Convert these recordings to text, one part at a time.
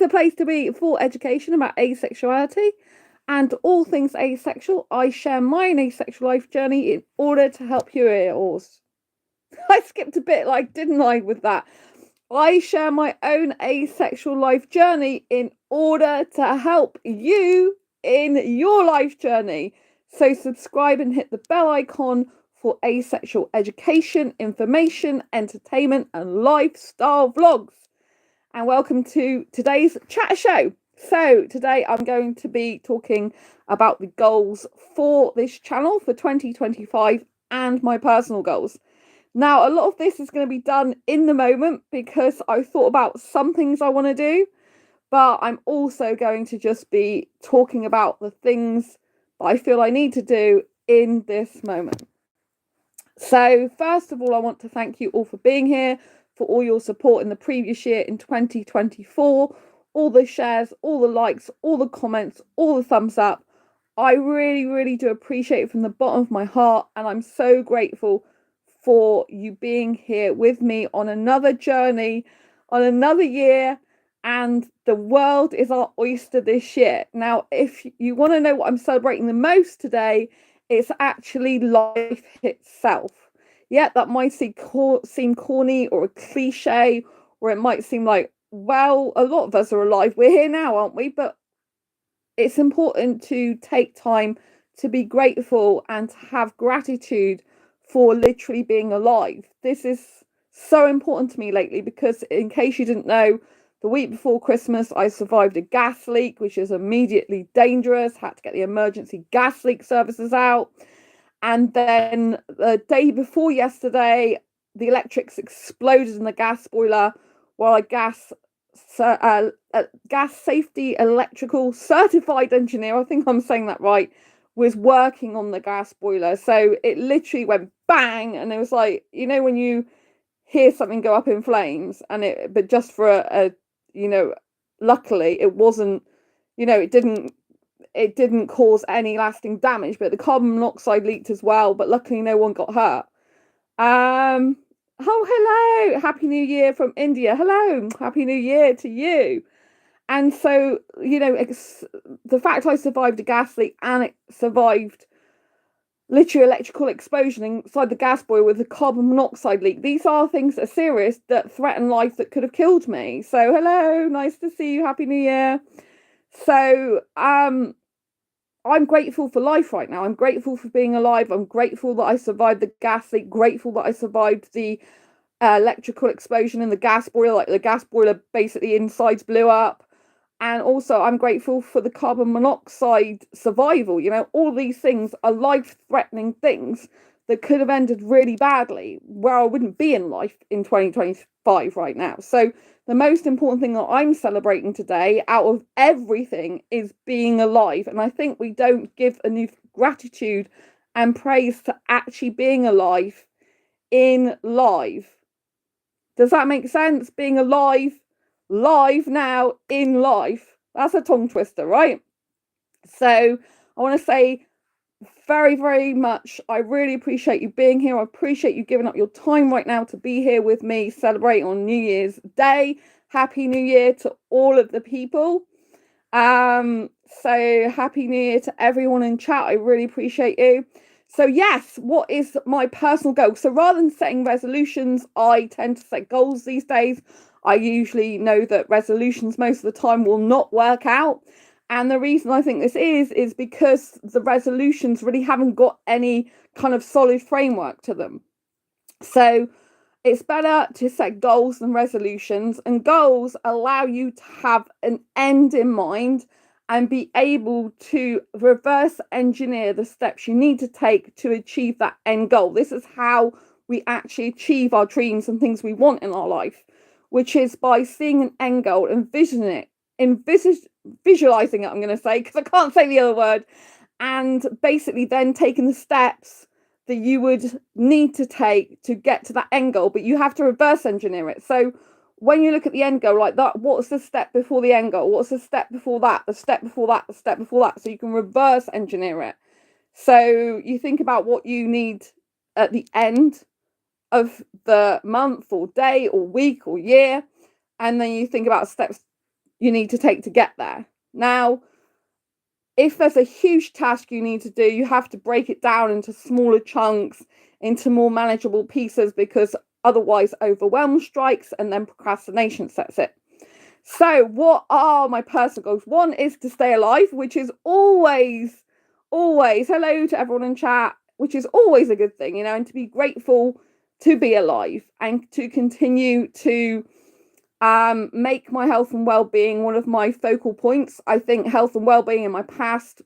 a place to be for education about asexuality and all things asexual. I share my asexual life journey in order to help you yours. I skipped a bit, like, didn't I, with that? I share my own asexual life journey in order to help you in your life journey. So subscribe and hit the bell icon for asexual education, information, entertainment, and lifestyle vlogs. And welcome to today's chat show. So today I'm going to be talking about the goals for this channel for 2025 and my personal goals. Now, a lot of this is going to be done in the moment because I thought about some things I want to do, but I'm also going to just be talking about the things that I feel I need to do in this moment. So first of all, I want to thank you all for being here, for all your support in the previous year in 2024, all the shares, all the likes, all the comments, all the thumbs up. I really, really do appreciate it from the bottom of my heart, and I'm so grateful for you being here with me on another journey, on another year, and the world is our oyster this year. Now, if you want to know what I'm celebrating the most today, it's actually life itself. Yeah, that might seem corny or a cliche, or it might seem like, well, a lot of us are alive. We're here now, aren't we? But it's important to take time to be grateful and to have gratitude for literally being alive. This is so important to me lately because, in case you didn't know, the week before Christmas, I survived a gas leak, which is immediately dangerous. Had to get the emergency gas leak services out. And then the day before yesterday, the electrics exploded in the gas boiler while a gas safety electrical certified engineer, I think I'm saying that right, was working on the gas boiler. So it literally went bang, and it was like, you know, when you hear something go up in flames, and but just for a luckily it wasn't, it didn't cause any lasting damage, but the carbon monoxide leaked as well, but luckily no one got hurt. Oh, hello, happy new year from India. Hello, happy new year to you. And so, the fact I survived a gas leak and it survived literally electrical explosion inside the gas boiler with a carbon monoxide leak, these are things that are serious, that threaten life, that could have killed me. So hello, nice to see you, happy new year. So I'm grateful for life right now. I'm grateful for being alive. I'm grateful that I survived the gas leak, grateful that I survived the electrical explosion in the gas boiler, like the gas boiler basically insides blew up. And also I'm grateful for the carbon monoxide survival. You know, all these things are life-threatening things that could have ended really badly, where I wouldn't be in life in 2025 right now. So the most important thing that I'm celebrating today out of everything is being alive. And I think we don't give enough gratitude and praise to actually being alive in life. Does that make sense? Being alive, live now, in life. That's a tongue twister, right? So I want to say very, very much, I really appreciate you being here. I appreciate you giving up your time right now to be here with me, celebrating on New Year's Day. Happy New Year to all of the people. So happy New Year to everyone in chat. I really appreciate you. So yes, what is my personal goal? So rather than setting resolutions, I tend to set goals these days. I usually know that resolutions most of the time will not work out. And the reason I think this is because the resolutions really haven't got any kind of solid framework to them. So it's better to set goals than resolutions, and goals allow you to have an end in mind and be able to reverse engineer the steps you need to take to achieve that end goal. This is how we actually achieve our dreams and things we want in our life, which is by seeing an end goal, visualizing it, I'm going to say, because I can't say the other word, and basically then taking the steps that you would need to take to get to that end goal, but you have to reverse engineer it. So when you look at the end goal like that, what's the step before the end goal? What's the step before that? The step before that? The step before that? So you can reverse engineer it. So you think about what you need at the end of the month or day or week or year, and then you think about steps you need to take to get there. Now, if there's a huge task you need to do, you have to break it down into smaller chunks, into more manageable pieces, because otherwise overwhelm strikes and then procrastination sets it. So what are my personal goals? One is to stay alive, which is always, hello to everyone in chat, which is always a good thing, and to be grateful to be alive and to continue to make my health and well-being one of my focal points. I think health and well-being in my past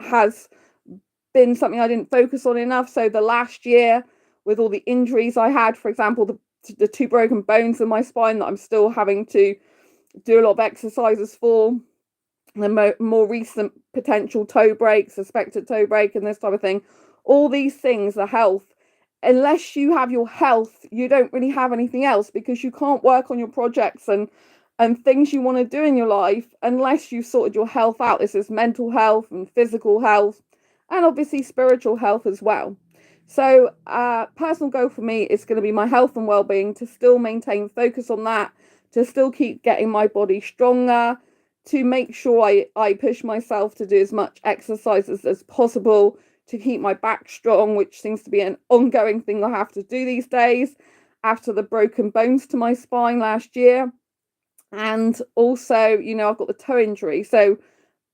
has been something I didn't focus on enough. So the last year, with all the injuries I had, for example, the 2 broken bones in my spine that I'm still having to do a lot of exercises for, the more recent potential toe break, suspected toe break, and this type of thing, all these things, the health, unless you have your health, you don't really have anything else, because you can't work on your projects and things you want to do in your life unless you've sorted your health out. This is mental health and physical health, and obviously spiritual health as well. So personal goal for me is going to be my health and well-being, to still maintain focus on that, to still keep getting my body stronger, to make sure I push myself to do as much exercises as possible, to keep my back strong, which seems to be an ongoing thing I have to do these days after the broken bones to my spine last year. And also, I've got the toe injury. So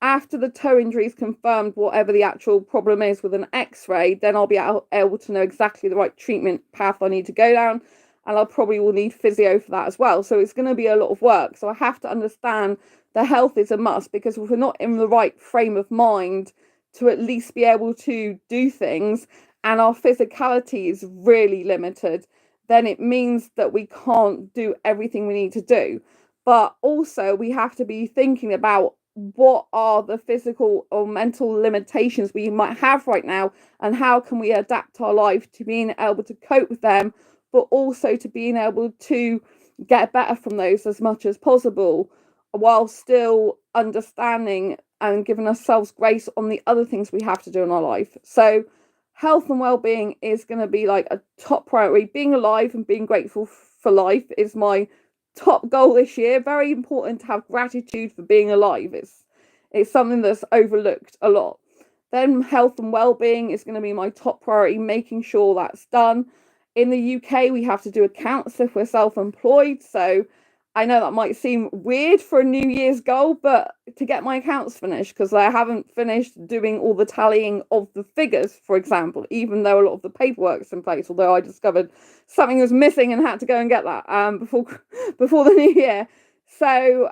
after the toe injury is confirmed, whatever the actual problem is with an x-ray, then I'll be able to know exactly the right treatment path I need to go down. And I probably will need physio for that as well. So it's going to be a lot of work. So I have to understand the health is a must, because if we're not in the right frame of mind to at least be able to do things, and our physicality is really limited, then it means that we can't do everything we need to do. But also we have to be thinking about what are the physical or mental limitations we might have right now, and how can we adapt our life to being able to cope with them, but also to being able to get better from those as much as possible, while still understanding and giving ourselves grace on the other things we have to do in our life. So health and well-being is going to be like a top priority. Being alive and being grateful for life is my top goal this year. Very important to have gratitude for being alive. It's something that's overlooked a lot. Then health and well-being is going to be my top priority, making sure that's done. In the UK, we have to do accounts if we're self-employed. So I know that might seem weird for a New Year's goal, but to get my accounts finished, because I haven't finished doing all the tallying of the figures, for example, even though a lot of the paperwork's in place, although I discovered something was missing and had to go and get that before the new year. So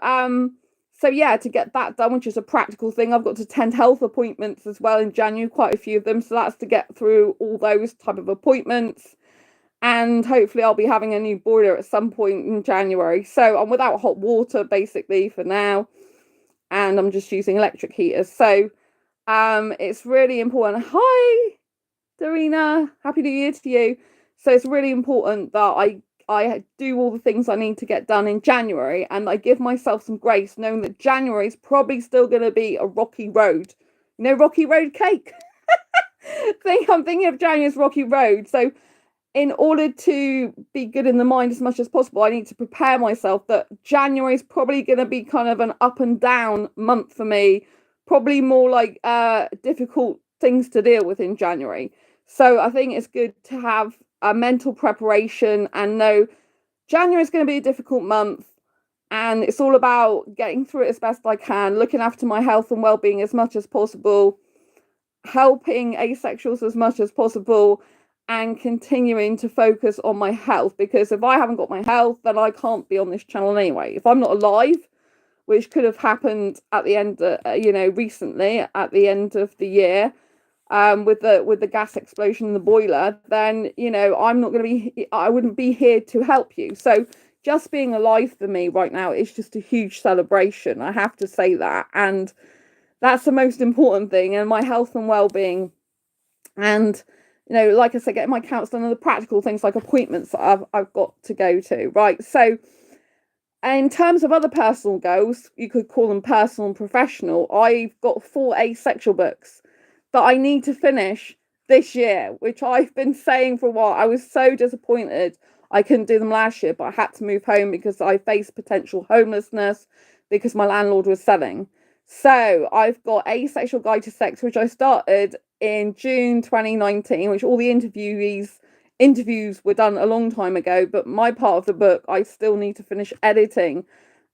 yeah, to get that done, which is a practical thing, I've got to attend health appointments as well in January, quite a few of them. So that's to get through all those type of appointments. And hopefully I'll be having a new boiler at some point in January. So I'm without hot water basically for now, and I'm just using electric heaters. So it's really important. Hi, Darina, happy New Year to you. So it's really important that I do all the things I need to get done in January, and I give myself some grace, knowing that January is probably still going to be a rocky road. Rocky Road cake. I'm thinking of January as rocky road. So in order to be good in the mind as much as possible, I need to prepare myself that January is probably going to be kind of an up and down month for me, probably more like difficult things to deal with in January. So I think it's good to have a mental preparation and know January is going to be a difficult month, and it's all about getting through it as best I can, looking after my health and well-being as much as possible, helping asexuals as much as possible, and continuing to focus on my health, because if I haven't got my health, then I can't be on this channel anyway. If I'm not alive, which could have happened at the end, recently at the end of the year, with the gas explosion in the boiler, then I'm not going to be. I wouldn't be here to help you. So just being alive for me right now is just a huge celebration. I have to say that, and that's the most important thing. And my health and well-being, and like I said, getting my accounts done, and the practical things like appointments that I've got to go to, right? So in terms of other personal goals, you could call them personal and professional. I've got 4 asexual books that I need to finish this year, which I've been saying for a while. I was so disappointed I couldn't do them last year, but I had to move home because I faced potential homelessness, because my landlord was selling. So I've got Asexual Guide to Sex, which I started in June 2019, which all the interviews were done a long time ago, but my part of the book I still need to finish editing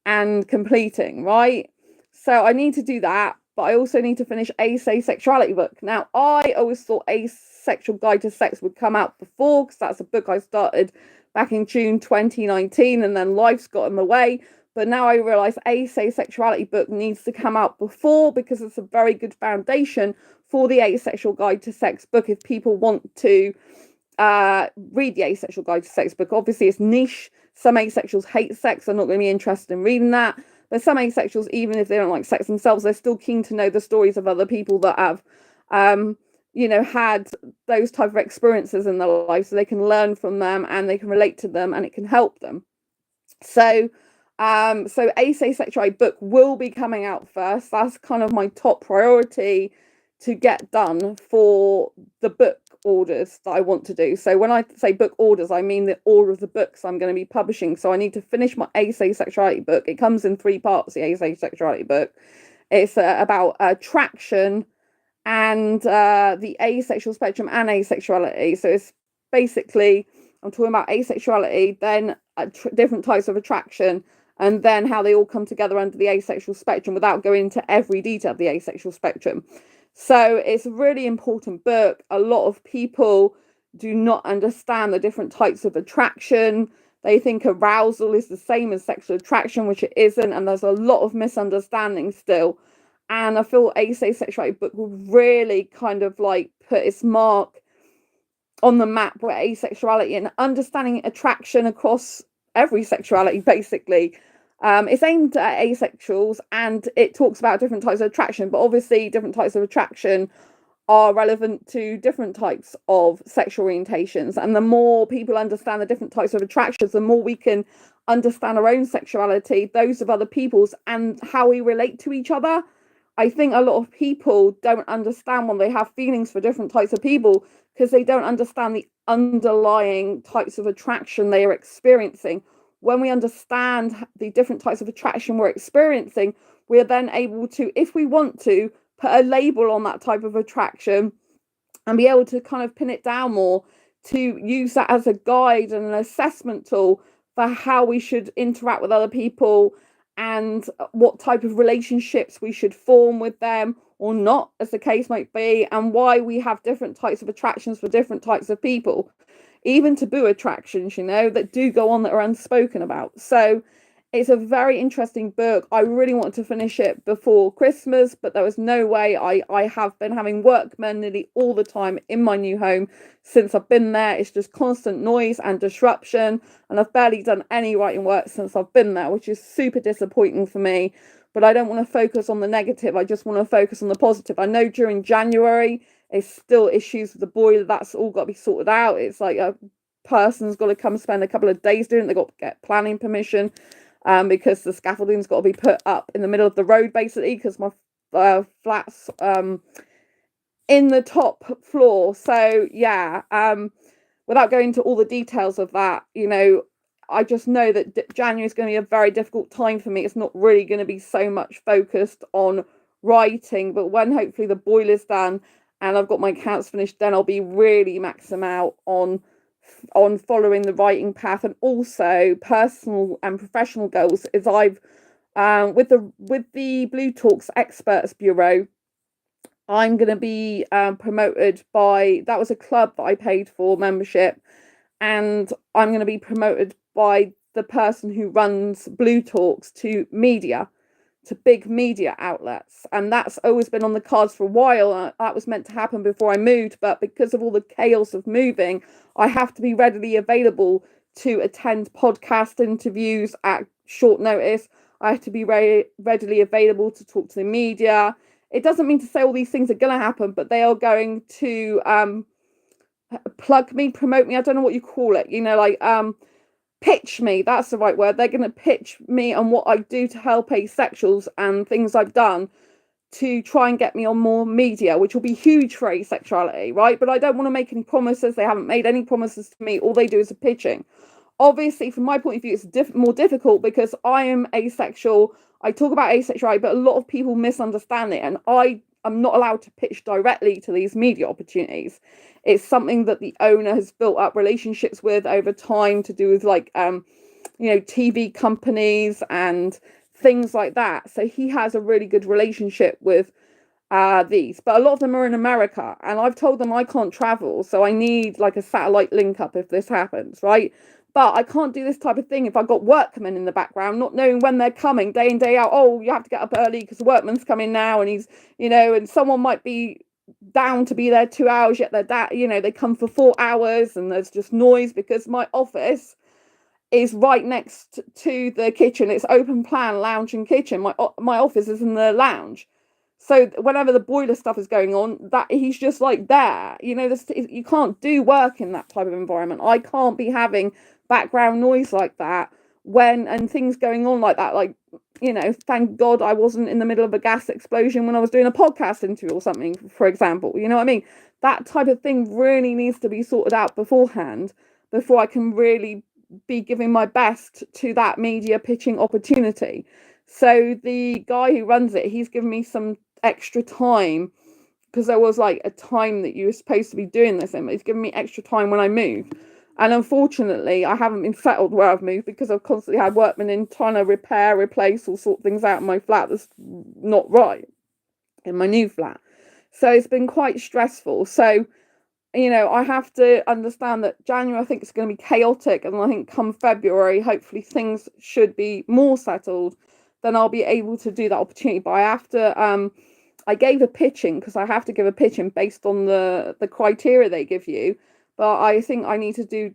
and completing, right? So I need to do that, but I also need to finish Asexuality book. Now, I always thought Asexual Guide to Sex would come out before, because that's a book I started back in June 2019, and then life's got in the way. But now I realise Asexuality book needs to come out before, because it's a very good foundation for the Asexual Guide to Sex book if people want to read the Asexual Guide to Sex book. Obviously, it's niche. Some asexuals hate sex. They're not going to be interested in reading that. But some asexuals, even if they don't like sex themselves, they're still keen to know the stories of other people that have, had those type of experiences in their life, so they can learn from them and they can relate to them and it can help them. So Asexuality book will be coming out first. That's kind of my top priority to get done for the book orders that I want to do. So when I say book orders, I mean the order of the books I'm going to be publishing. So I need to finish my Asexuality book. It comes in 3 parts, the Asexuality book. It's about attraction and the asexual spectrum and asexuality. So it's basically, I'm talking about asexuality, then different types of attraction, and then how they all come together under the asexual spectrum, without going into every detail of the asexual spectrum. So it's a really important book. A lot of people do not understand the different types of attraction. They think arousal is the same as sexual attraction, which it isn't. And there's a lot of misunderstanding still. And I feel Asexuality book will really kind of like put its mark on the map with asexuality and understanding attraction across every sexuality, basically. It's aimed at asexuals, and it talks about different types of attraction, but obviously different types of attraction are relevant to different types of sexual orientations. And the more people understand the different types of attractions, the more we can understand our own sexuality, those of other people's, and how we relate to each other. I think a lot of people don't understand when they have feelings for different types of people, because they don't understand the underlying types of attraction they are experiencing. When we understand the different types of attraction we're experiencing, we are then able to, if we want to, put a label on that type of attraction and be able to kind of pin it down more, to use that as a guide and an assessment tool for how we should interact with other people and what type of relationships we should form with them or not, as the case might be, and why we have different types of attractions for different types of people. Even taboo attractions, that do go on that are unspoken about. So it's a very interesting book. I really wanted to finish it before Christmas, but there was no way. I have been having workmen nearly all the time in my new home since I've been there. It's just constant noise and disruption, and I've barely done any writing work since I've been there, which is super disappointing for me. But I don't want to focus on the negative. I just want to focus on the positive. I know during January, there's still issues with the boiler. That's all got to be sorted out. It's like a person's got to come spend a couple of days doing it. They've got to get planning permission because the scaffolding's got to be put up in the middle of the road, basically, because my flat's in the top floor. So, yeah, without going into all the details of that, I just know that January is going to be a very difficult time for me. It's not really going to be so much focused on writing, but when hopefully the boiler's done and I've got my accounts finished, then I'll be really maxing out on following the writing path. And also personal and professional goals is I've with the Blue Talks Experts Bureau, I'm going to be promoted that was a club that I paid for membership, and I'm going to be promoted by the person who runs Blue Talks to big media outlets. And that's always been on the cards for a while. That was meant to happen before I moved, but because of all the chaos of moving, I have to be readily available to attend podcast interviews at short notice. I have to be readily available to talk to the media. It doesn't mean to say all these things are going to happen, but they are going to plug me, promote me. I don't know what you call it, pitch me. That's the right word. They're going to pitch me on what I do to help asexuals and things I've done to try and get me on more media, which will be huge for asexuality, right? But I don't want to make any promises. They haven't made any promises to me. All they do is a pitching. Obviously, from my point of view, it's more difficult because I am asexual. I talk about asexuality, but a lot of people misunderstand it, and I'm not allowed to pitch directly to these media opportunities. It's something that the owner has built up relationships with over time to do with like TV companies and things like that. So he has a really good relationship with these, but a lot of them are in America, and I've told them I can't travel, so I need like a satellite link up if this happens, right? But I can't do this type of thing if I've got workmen in the background, not knowing when they're coming day in, day out. Oh, you have to get up early because the workman's coming now, and he's, and someone might be down to be there 2 hours, yet they come for 4 hours, and there's just noise because my office is right next to the kitchen. It's open plan lounge and kitchen. My office is in the lounge. So whenever the boiler stuff is going on, that he's just like there. You can't do work in that type of environment. I can't be having background noise like that and things going on like that. Like, thank God I wasn't in the middle of a gas explosion when I was doing a podcast interview or something, for example. You know what I mean? That type of thing really needs to be sorted out beforehand before I can really be giving my best to that media pitching opportunity. So the guy who runs it, he's given me some extra time, because there was like a time that you were supposed to be doing this in, but he's given me extra time when I move. And unfortunately, I haven't been settled where I've moved because I've constantly had workmen in trying to repair, replace, or sort things out in my flat that's not right in my new flat. So it's been quite stressful. So, I have to understand that January, I think it's going to be chaotic. And I think come February, hopefully things should be more settled. Then I'll be able to do that opportunity. But I have to, I gave a pitching because I have to give a pitching based on the criteria they give you. But I think I need to do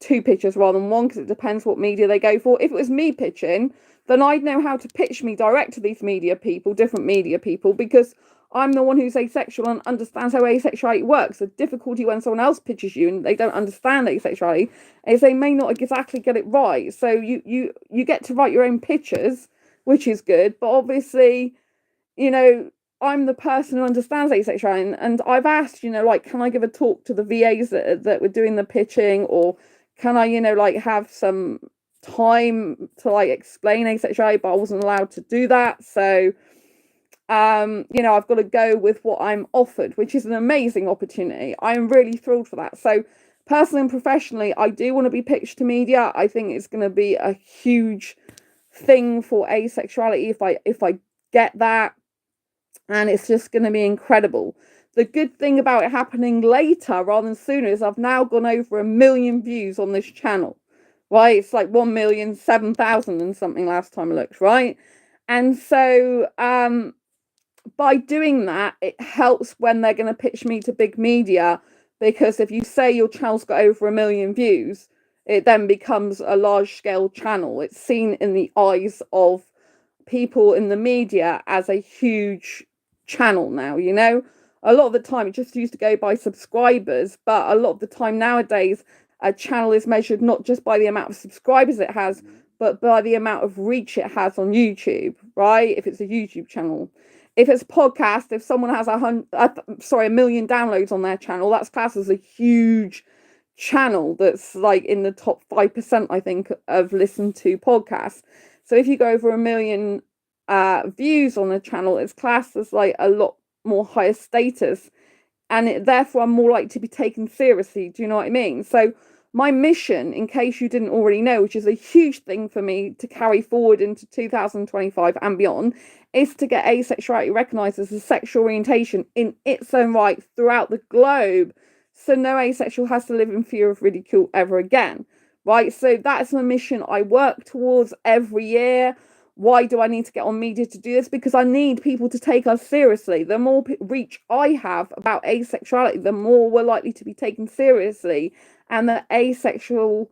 2 pitches rather than 1, because it depends what media they go for. If it was me pitching, then I'd know how to pitch me direct to these different media people, because I'm the one who's asexual and understands how asexuality works. The difficulty when someone else pitches you and they don't understand asexuality is they may not exactly get it right. So you get to write your own pitches, which is good. But obviously, I'm the person who understands asexuality, and I've asked, can I give a talk to the VAs that were doing the pitching, or can I, have some time to explain asexuality, but I wasn't allowed to do that. So I've got to go with what I'm offered, which is an amazing opportunity. I'm really thrilled for that. So personally and professionally, I do want to be pitched to media. I think it's going to be a huge thing for asexuality if I get that, and it's just going to be incredible. The good thing about it happening later rather than sooner is I've now gone over 1 million views on this channel, right? It's like 1,007,000 and something last time I looked, right? And so by doing that, it helps when they're going to pitch me to big media, because if you say your channel's got over 1 million views, it then becomes a large scale channel. It's seen in the eyes of people in the media as a huge channel now. A lot of the time it just used to go by subscribers, but a lot of the time nowadays a channel is measured not just by the amount of subscribers it has, but by the amount of reach it has on YouTube, right? If it's a YouTube channel. If it's a podcast, if someone has 1 million downloads on their channel, that's classed as a huge channel that's like in the top 5%, I think, of listened to podcasts. So if you go over 1 million views on a channel, it's classed as like a lot more higher status, and therefore I'm more likely to be taken seriously. Do you know what I mean? So my mission, in case you didn't already know, which is a huge thing for me to carry forward into 2025 and beyond, is to get asexuality recognised as a sexual orientation in its own right throughout the globe, so no asexual has to live in fear of ridicule ever again, right? So that's a mission I work towards every year. Why do I need to get on media to do this? Because I need people to take us seriously. The more reach I have about asexuality, the more we're likely to be taken seriously, and that asexual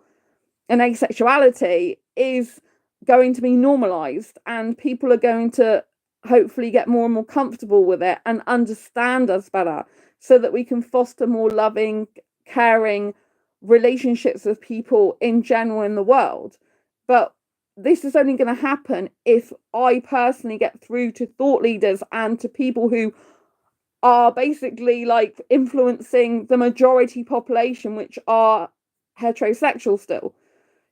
and asexuality is going to be normalized, and people are going to hopefully get more and more comfortable with it and understand us better, so that we can foster more loving, caring relationships with people in general in the world. But this is only going to happen if I personally get through to thought leaders and to people who are basically like influencing the majority population, which are heterosexual still.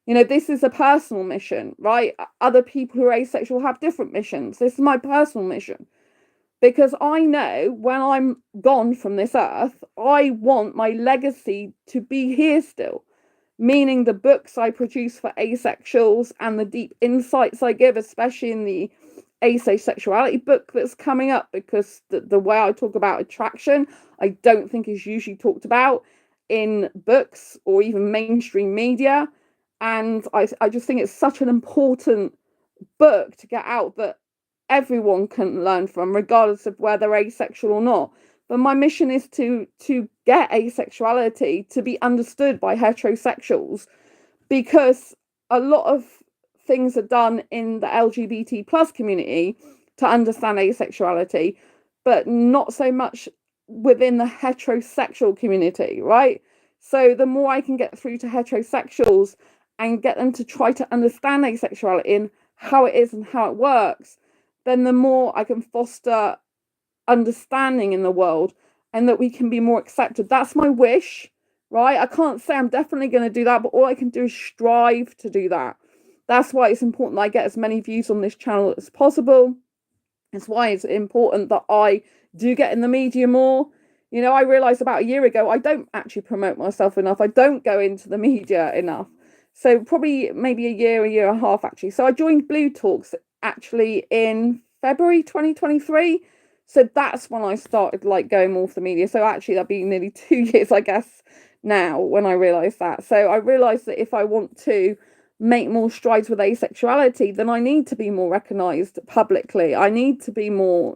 This is a personal mission, right? Other people who are asexual have different missions. This is my personal mission. Because I know when I'm gone from this earth, I want my legacy to be here still. Meaning the books I produce for asexuals and the deep insights I give, especially in the asexuality book that's coming up, because the way I talk about attraction, I don't think is usually talked about in books or even mainstream media. And I just think it's such an important book to get out that everyone can learn from, regardless of whether they're asexual or not. But my mission is to get asexuality to be understood by heterosexuals, because a lot of things are done in the LGBT plus community to understand asexuality, but not so much within the heterosexual community, right? So the more I can get through to heterosexuals and get them to try to understand asexuality and how it is and how it works, then the more I can foster understanding in the world and that we can be more accepted. That's my wish, right? I can't say I'm definitely going to do that, but all I can do is strive to do that. That's why it's important that I get as many views on this channel as possible. It's why it's important that I do get in the media more. I realized about a year ago, I don't actually promote myself enough. I don't go into the media enough. So probably maybe a year and a half, actually. So I joined Blue Talks actually in February 2023. So that's when I started going more for the media. So actually that'd be nearly 2 years, I guess, now when I realized that. So I realized that if I want to make more strides with asexuality, then I need to be more recognized publicly. I need to be more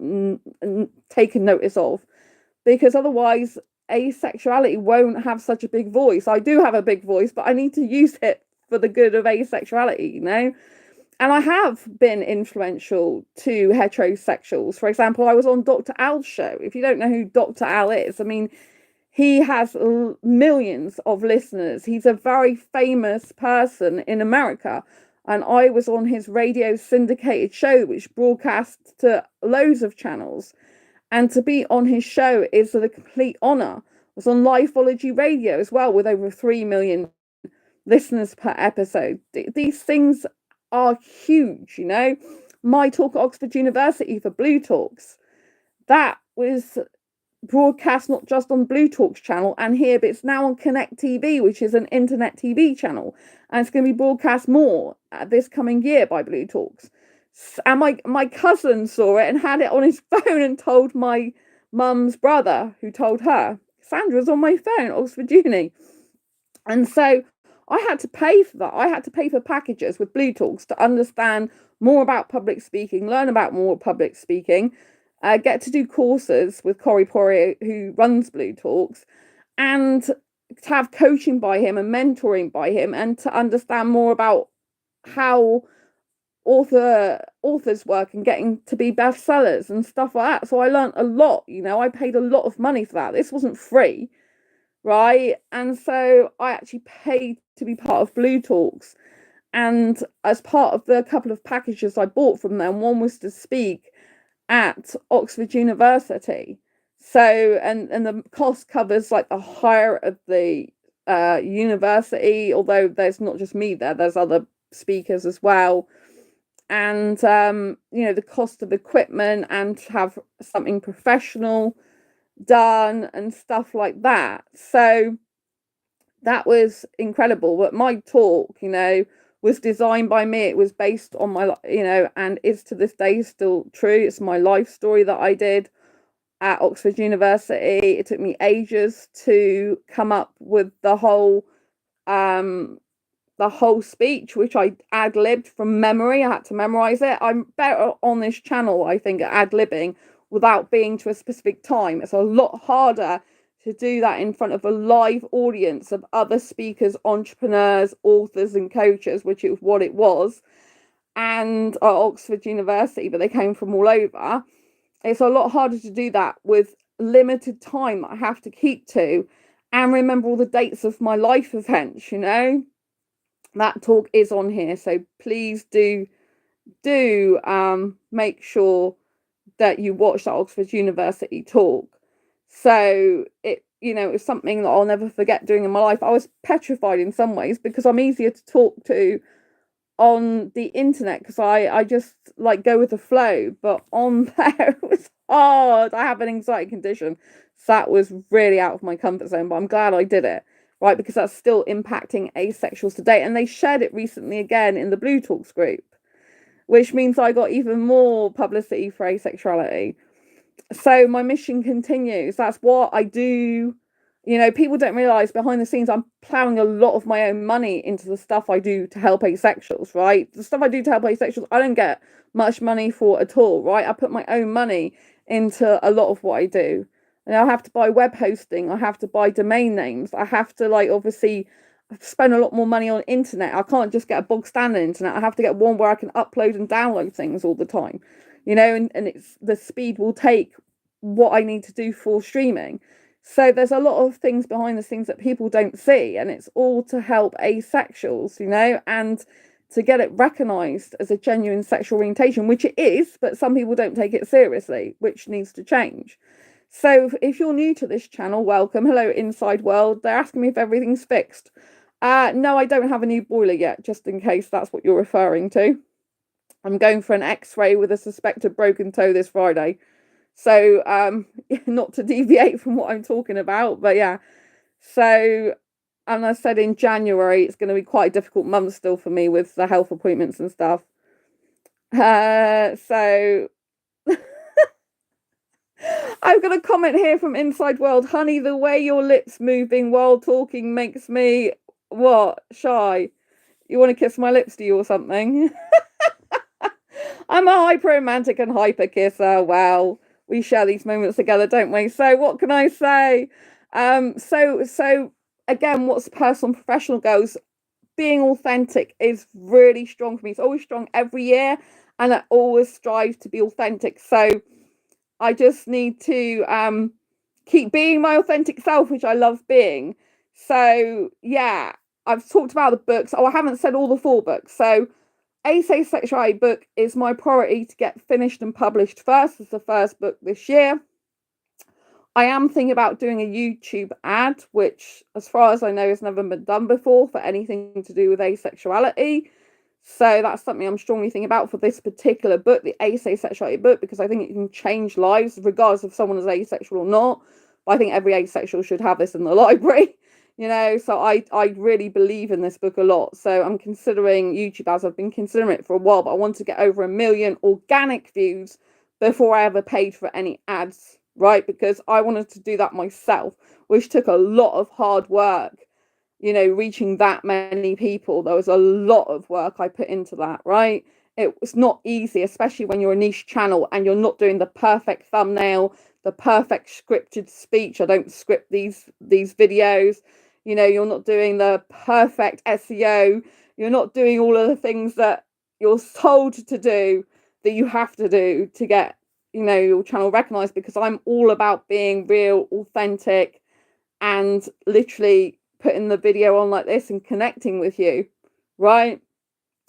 taken notice of, because otherwise asexuality won't have such a big voice. I do have a big voice, but I need to use it for the good of asexuality, And I have been influential to heterosexuals. For example, I was on Dr. Al's show. If you don't know who Dr. Al is, he has millions of listeners. He's a very famous person in America. And I was on his radio syndicated show, which broadcasts to loads of channels. And to be on his show is a complete honor. I was on Lifeology Radio as well, with over 3 million listeners per episode. These things are huge, My talk at Oxford University for Blue Talks, that was broadcast not just on Blue Talks channel and here, but it's now on Connect TV, which is an internet TV channel, and it's going to be broadcast more this coming year by Blue Talks. And my cousin saw it and had it on his phone and told my mum's brother, who told her. Sandra's on my phone at Oxford Uni. And so I had to pay for that. I had to pay for packages with Blue Talks to understand more about public speaking, learn about more public speaking, get to do courses with Corey Poirier, who runs Blue Talks, and to have coaching by him and mentoring by him, and to understand more about how authors work and getting to be bestsellers and stuff like that. So I learned a lot. I paid a lot of money for that. This wasn't free, right? And so I actually paid to be part of Blue Talks, and as part of the couple of packages I bought from them, one was to speak at Oxford University. So and the cost covers the hire of the university, although there's not just me there's other speakers as well. And the cost of equipment and to have something professional done and stuff like that. So that was incredible. But my talk, was designed by me. It was based on my, and is to this day still true. It's my life story that I did at Oxford University. It took me ages to come up with the whole speech, which I ad-libbed from memory. I had to memorize it. I'm better on this channel, I think, at ad-libbing without being to a specific time. It's a lot harder to do that in front of a live audience of other speakers, entrepreneurs, authors, and coaches, which is what it was, and at Oxford University, but they came from all over. It's a lot harder to do that with limited time that I have to keep to and remember all the dates of my life events, That talk is on here, so please do make sure that you watch that Oxford University talk. So you know, it was something that I'll never forget doing in my life. I was petrified in some ways because I'm easier to talk to on the internet because I just like go with the flow, but on there it was hard. I have an anxiety condition, so that was really out of my comfort zone, but I'm glad I did it, right? Because that's still impacting asexuals today, and they shared it recently again in the Blue Talks group, which means I got even more publicity for asexuality. So my mission continues. That's what I do. You know, people don't realize behind the scenes, I'm plowing a lot of my own money into the stuff I do to help asexuals, right? The stuff I do to help asexuals, I don't get much money for at all, right? I put my own money into a lot of what I do. And I have to buy web hosting. I have to buy domain names. I have to, like, obviously spend a lot more money on internet. I can't just get a bog standard internet. I have to get one where I can upload and download things all the time, you know, and it's the speed will take what I need to do for streaming. So there's a lot of things behind the scenes that people don't see, and it's all to help asexuals, you know, and to get it recognized as a genuine sexual orientation, which it is, but some people don't take it seriously, which needs to change. So if you're new to this channel, welcome. Hello, Inside World. They're asking me if everything's fixed. No, I don't have a new boiler yet, just in case that's what you're referring to. I'm going for an x-ray with a suspected broken toe this Friday. So not to deviate from what I'm talking about, but yeah. So, and I said in January, it's going to be quite a difficult month still for me with the health appointments and stuff. So I've got a comment here from Inside World. Honey, the way your lips moving while talking makes me, what, shy? You want to kiss my lips, do you, or something? I'm a hyper-romantic and hyper-kisser. Wow. We share these moments together, don't we? So what can I say? So again, what's personal and professional goes, being authentic is really strong for me. It's always strong every year, and I always strive to be authentic. So I just need to keep being my authentic self, which I love being. So yeah, I've talked about the books. Oh, I haven't said all the 4 books. So Asexuality book is my priority to get finished and published first. It's the first book this year. I am thinking about doing a YouTube ad, which, as far as I know, has never been done before for anything to do with asexuality. So that's something I'm strongly thinking about for this particular book, the Asexuality book, because I think it can change lives, regardless if someone is asexual or not. But I think every asexual should have this in the library. You know, so I really believe in this book a lot. So I'm considering YouTube ads. I've been considering it for a while, but I want to get over 1 million organic views before I ever paid for any ads, right? Because I wanted to do that myself, which took a lot of hard work, you know, reaching that many people. There was a lot of work I put into that, right? It was not easy, especially when you're a niche channel and you're not doing the perfect thumbnail, the perfect scripted speech. I don't script these videos. You know, you're not doing the perfect SEO. You're not doing all of the things that you're told to do that you have to do to get, you know, your channel recognized, because I'm all about being real, authentic, and literally putting the video on like this and connecting with you, right?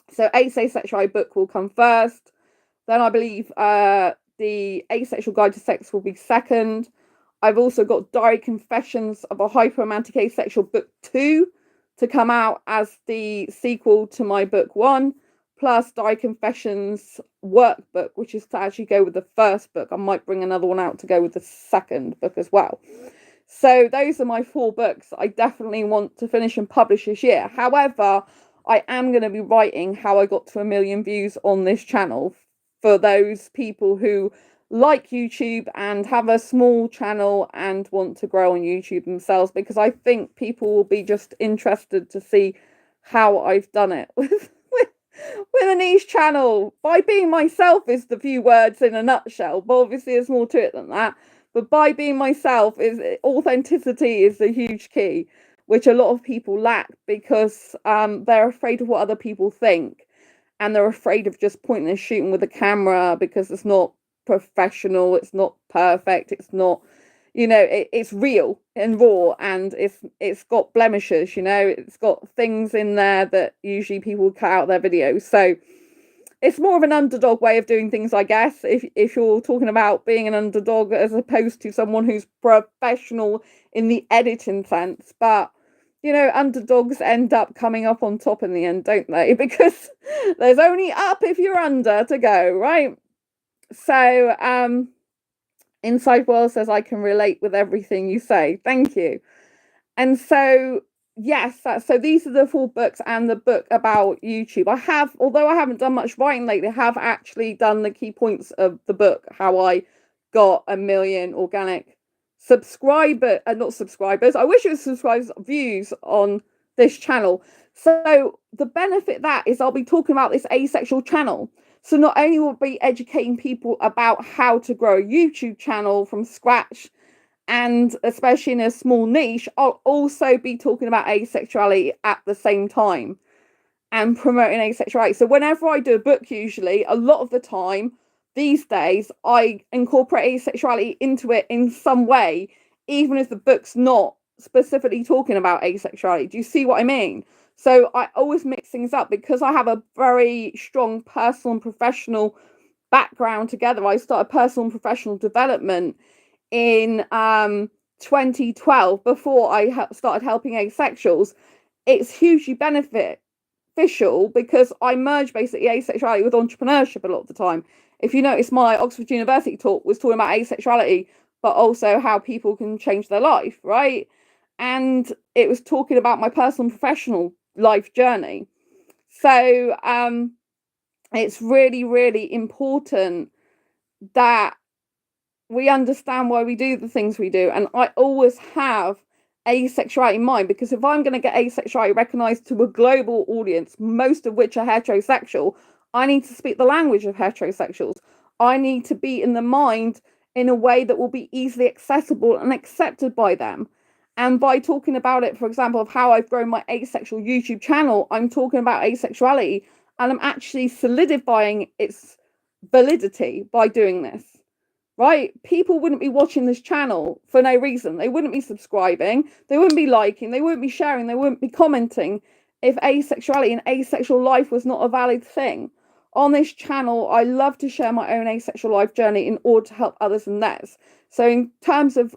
So Asexual book will come first. Then I believe the Asexual Guide to Sex will be second. I've also got Diary Confessions of a Hyperromantic Asexual book 2 to come out as the sequel to my book 1, plus Diary Confessions workbook, which is to actually go with the first book. I might bring another one out to go with the second book as well. So those are my 4 books I definitely want to finish and publish this year. However, I am going to be writing how I got to 1 million views on this channel for those people who like YouTube and have a small channel and want to grow on YouTube themselves, because I think people will be just interested to see how I've done it with a niche channel. By being myself is the few words in a nutshell, but obviously there's more to it than that. But by being myself, is authenticity is a huge key, which a lot of people lack because they're afraid of what other people think, and they're afraid of just pointing and shooting with a camera because it's not professional, it's not perfect, it's not, you know, it's real and raw, and it's got blemishes, you know, it's got things in there that usually people cut out their videos. So it's more of an underdog way of doing things, I guess, if you're talking about being an underdog as opposed to someone who's professional in the editing sense. But underdogs end up coming up on top in the end, don't they? Because there's only up if you're under to go, right? So Inside World says, I can relate with everything you say. Thank you. And so yes, so these are the 4 books and the book about YouTube. Although I haven't done much writing lately, I have actually done the key points of the book, how I got 1 million organic not subscribers. I wish it was subscribers, views on this channel. So the benefit that is I'll be talking about this asexual channel. So not only will I be educating people about how to grow a YouTube channel from scratch, and especially in a small niche, I'll also be talking about asexuality at the same time and promoting asexuality. So whenever I do a book, usually, a lot of the time these days, I incorporate asexuality into it in some way, even if the book's not specifically talking about asexuality. Do you see what I mean? So I always mix things up because I have a very strong personal and professional background together. I started personal and professional development in 2012 before I started helping asexuals. It's hugely beneficial because I merge basically asexuality with entrepreneurship a lot of the time. If you notice, my Oxford University talk was talking about asexuality, but also how people can change their life, right? And it was talking about my personal and professional life journey. So it's really, really important that we understand why we do the things we do. And I always have asexuality in mind, because if I'm going to get asexuality recognized to a global audience, most of which are heterosexual, I need to speak the language of heterosexuals. I need to be in the mind in a way that will be easily accessible and accepted by them. And by talking about it, for example, of how I've grown my asexual YouTube channel, I'm talking about asexuality, and I'm actually solidifying its validity by doing this. Right? People wouldn't be watching this channel for no reason. They wouldn't be subscribing. They wouldn't be liking. They wouldn't be sharing. They wouldn't be commenting if asexuality and asexual life was not a valid thing. On this channel, I love to share my own asexual life journey in order to help others in theirs. So in terms of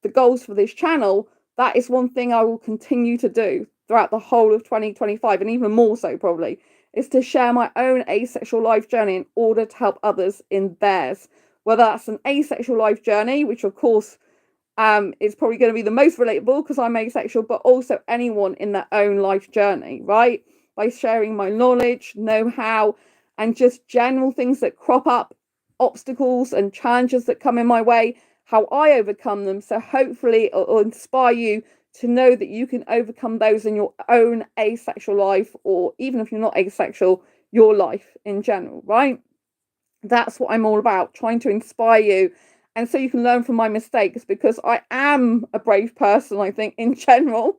the goals for this channel, that is one thing I will continue to do throughout the whole of 2025, and even more so probably, is to share my own asexual life journey in order to help others in theirs. Whether that's an asexual life journey, which of course is probably going to be the most relatable because I'm asexual, but also anyone in their own life journey, right? By sharing my knowledge, know-how, and just general things that crop up, obstacles and challenges that come in my way, how I overcome them. So hopefully it'll inspire you to know that you can overcome those in your own asexual life, or even if you're not asexual, your life in general, right? That's what I'm all about, trying to inspire you. And so you can learn from my mistakes, because I am a brave person, I think, in general.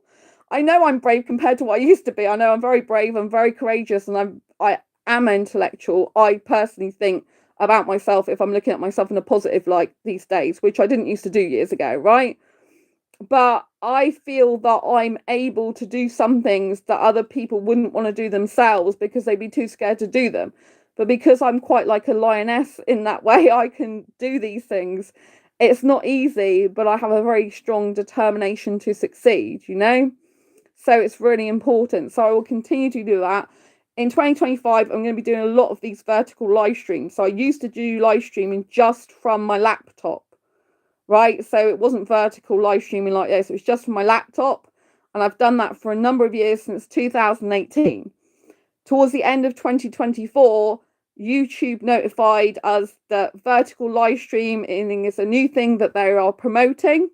I know I'm brave compared to what I used to be. I know I'm very brave, I'm very courageous, and I am intellectual. I personally think about myself, if I'm looking at myself in a positive light these days, which I didn't used to do years ago, right? But I feel that I'm able to do some things that other people wouldn't want to do themselves because they'd be too scared to do them. But because I'm quite like a lioness in that way, I can do these things. It's not easy, but I have a very strong determination to succeed, So it's really important. So I will continue to do that. In 2025, I'm going to be doing a lot of these vertical live streams. So I used to do live streaming just from my laptop, right? So it wasn't vertical live streaming like this. It was just from my laptop. And I've done that for a number of years since 2018. Towards the end of 2024, YouTube notified us that vertical live streaming is a new thing that they are promoting.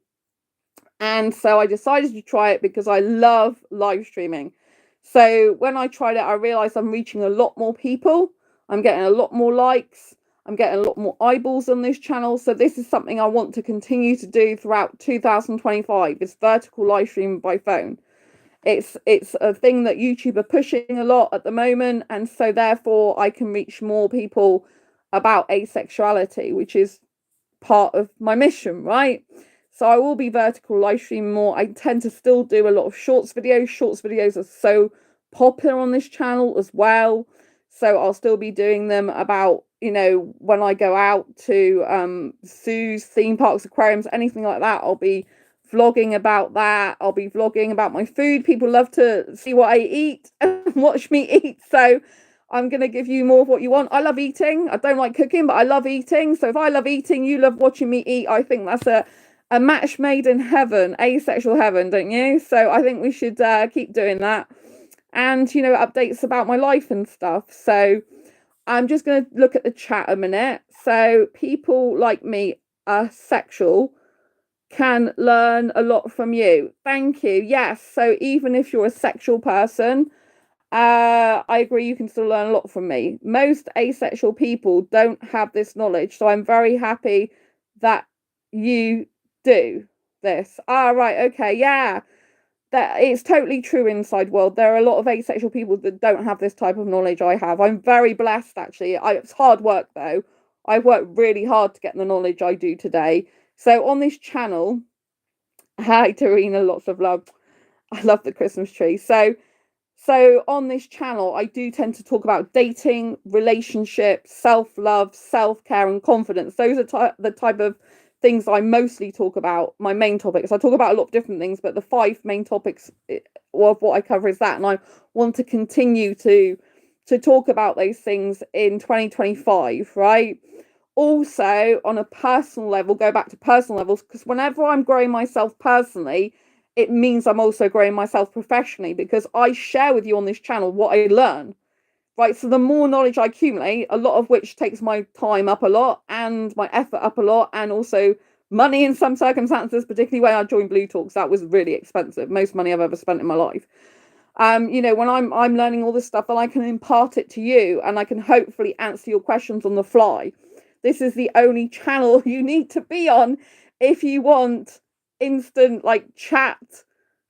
And so I decided to try it because I love live streaming. So when I tried it, I realized I'm reaching a lot more people. I'm getting a lot more likes. I'm getting a lot more eyeballs on this channel. So this is something I want to continue to do throughout 2025. It's vertical live streaming by phone. It's a thing that YouTube are pushing a lot at the moment, and so therefore I can reach more people about asexuality, which is part of my mission, right? So I will be vertical live streaming more. I tend to still do a lot of shorts videos. Shorts videos are so popular on this channel as well. So I'll still be doing them about, you know, when I go out to zoos, theme parks, aquariums, anything like that. I'll be vlogging about that. I'll be vlogging about my food. People love to see what I eat and watch me eat. So I'm going to give you more of what you want. I love eating. I don't like cooking, but I love eating. So if I love eating, you love watching me eat. I think that's a match made in heaven, asexual heaven, don't you? So I think we should keep doing that. And, you know, updates about my life and stuff. So I'm just going to look at the chat a minute. So people like me, sexual, can learn a lot from you. Thank you. Yes. So even if you're a sexual person, I agree, you can still learn a lot from me. Most asexual people don't have this knowledge. So I'm very happy that you do this. Right. Okay. Yeah. That it's totally true inside world. There are a lot of asexual people that don't have this type of knowledge I have. I'm very blessed, actually. It's hard work, though. I've worked really hard to get the knowledge I do today. So on this channel, hi, Tarina, lots of love. I love the Christmas tree. So on this channel, I do tend to talk about dating, relationships, self-love, self-care, and confidence. Those are the type of things I mostly talk about, my main topics. I talk about a lot of different things, but the 5 main topics of what I cover is that. And I want to continue to talk about those things in 2025, right? Also, on a personal level, go back to personal levels, because whenever I'm growing myself personally, it means I'm also growing myself professionally, because I share with you on this channel what I learn, right? So the more knowledge I accumulate, a lot of which takes my time up a lot and my effort up a lot, and also money in some circumstances, particularly when I joined Blue Talks, that was really expensive, most money I've ever spent in my life. You know, when I'm learning all this stuff, then I can impart it to you, and I can hopefully answer your questions on the fly. This is the only channel you need to be on if you want instant like chat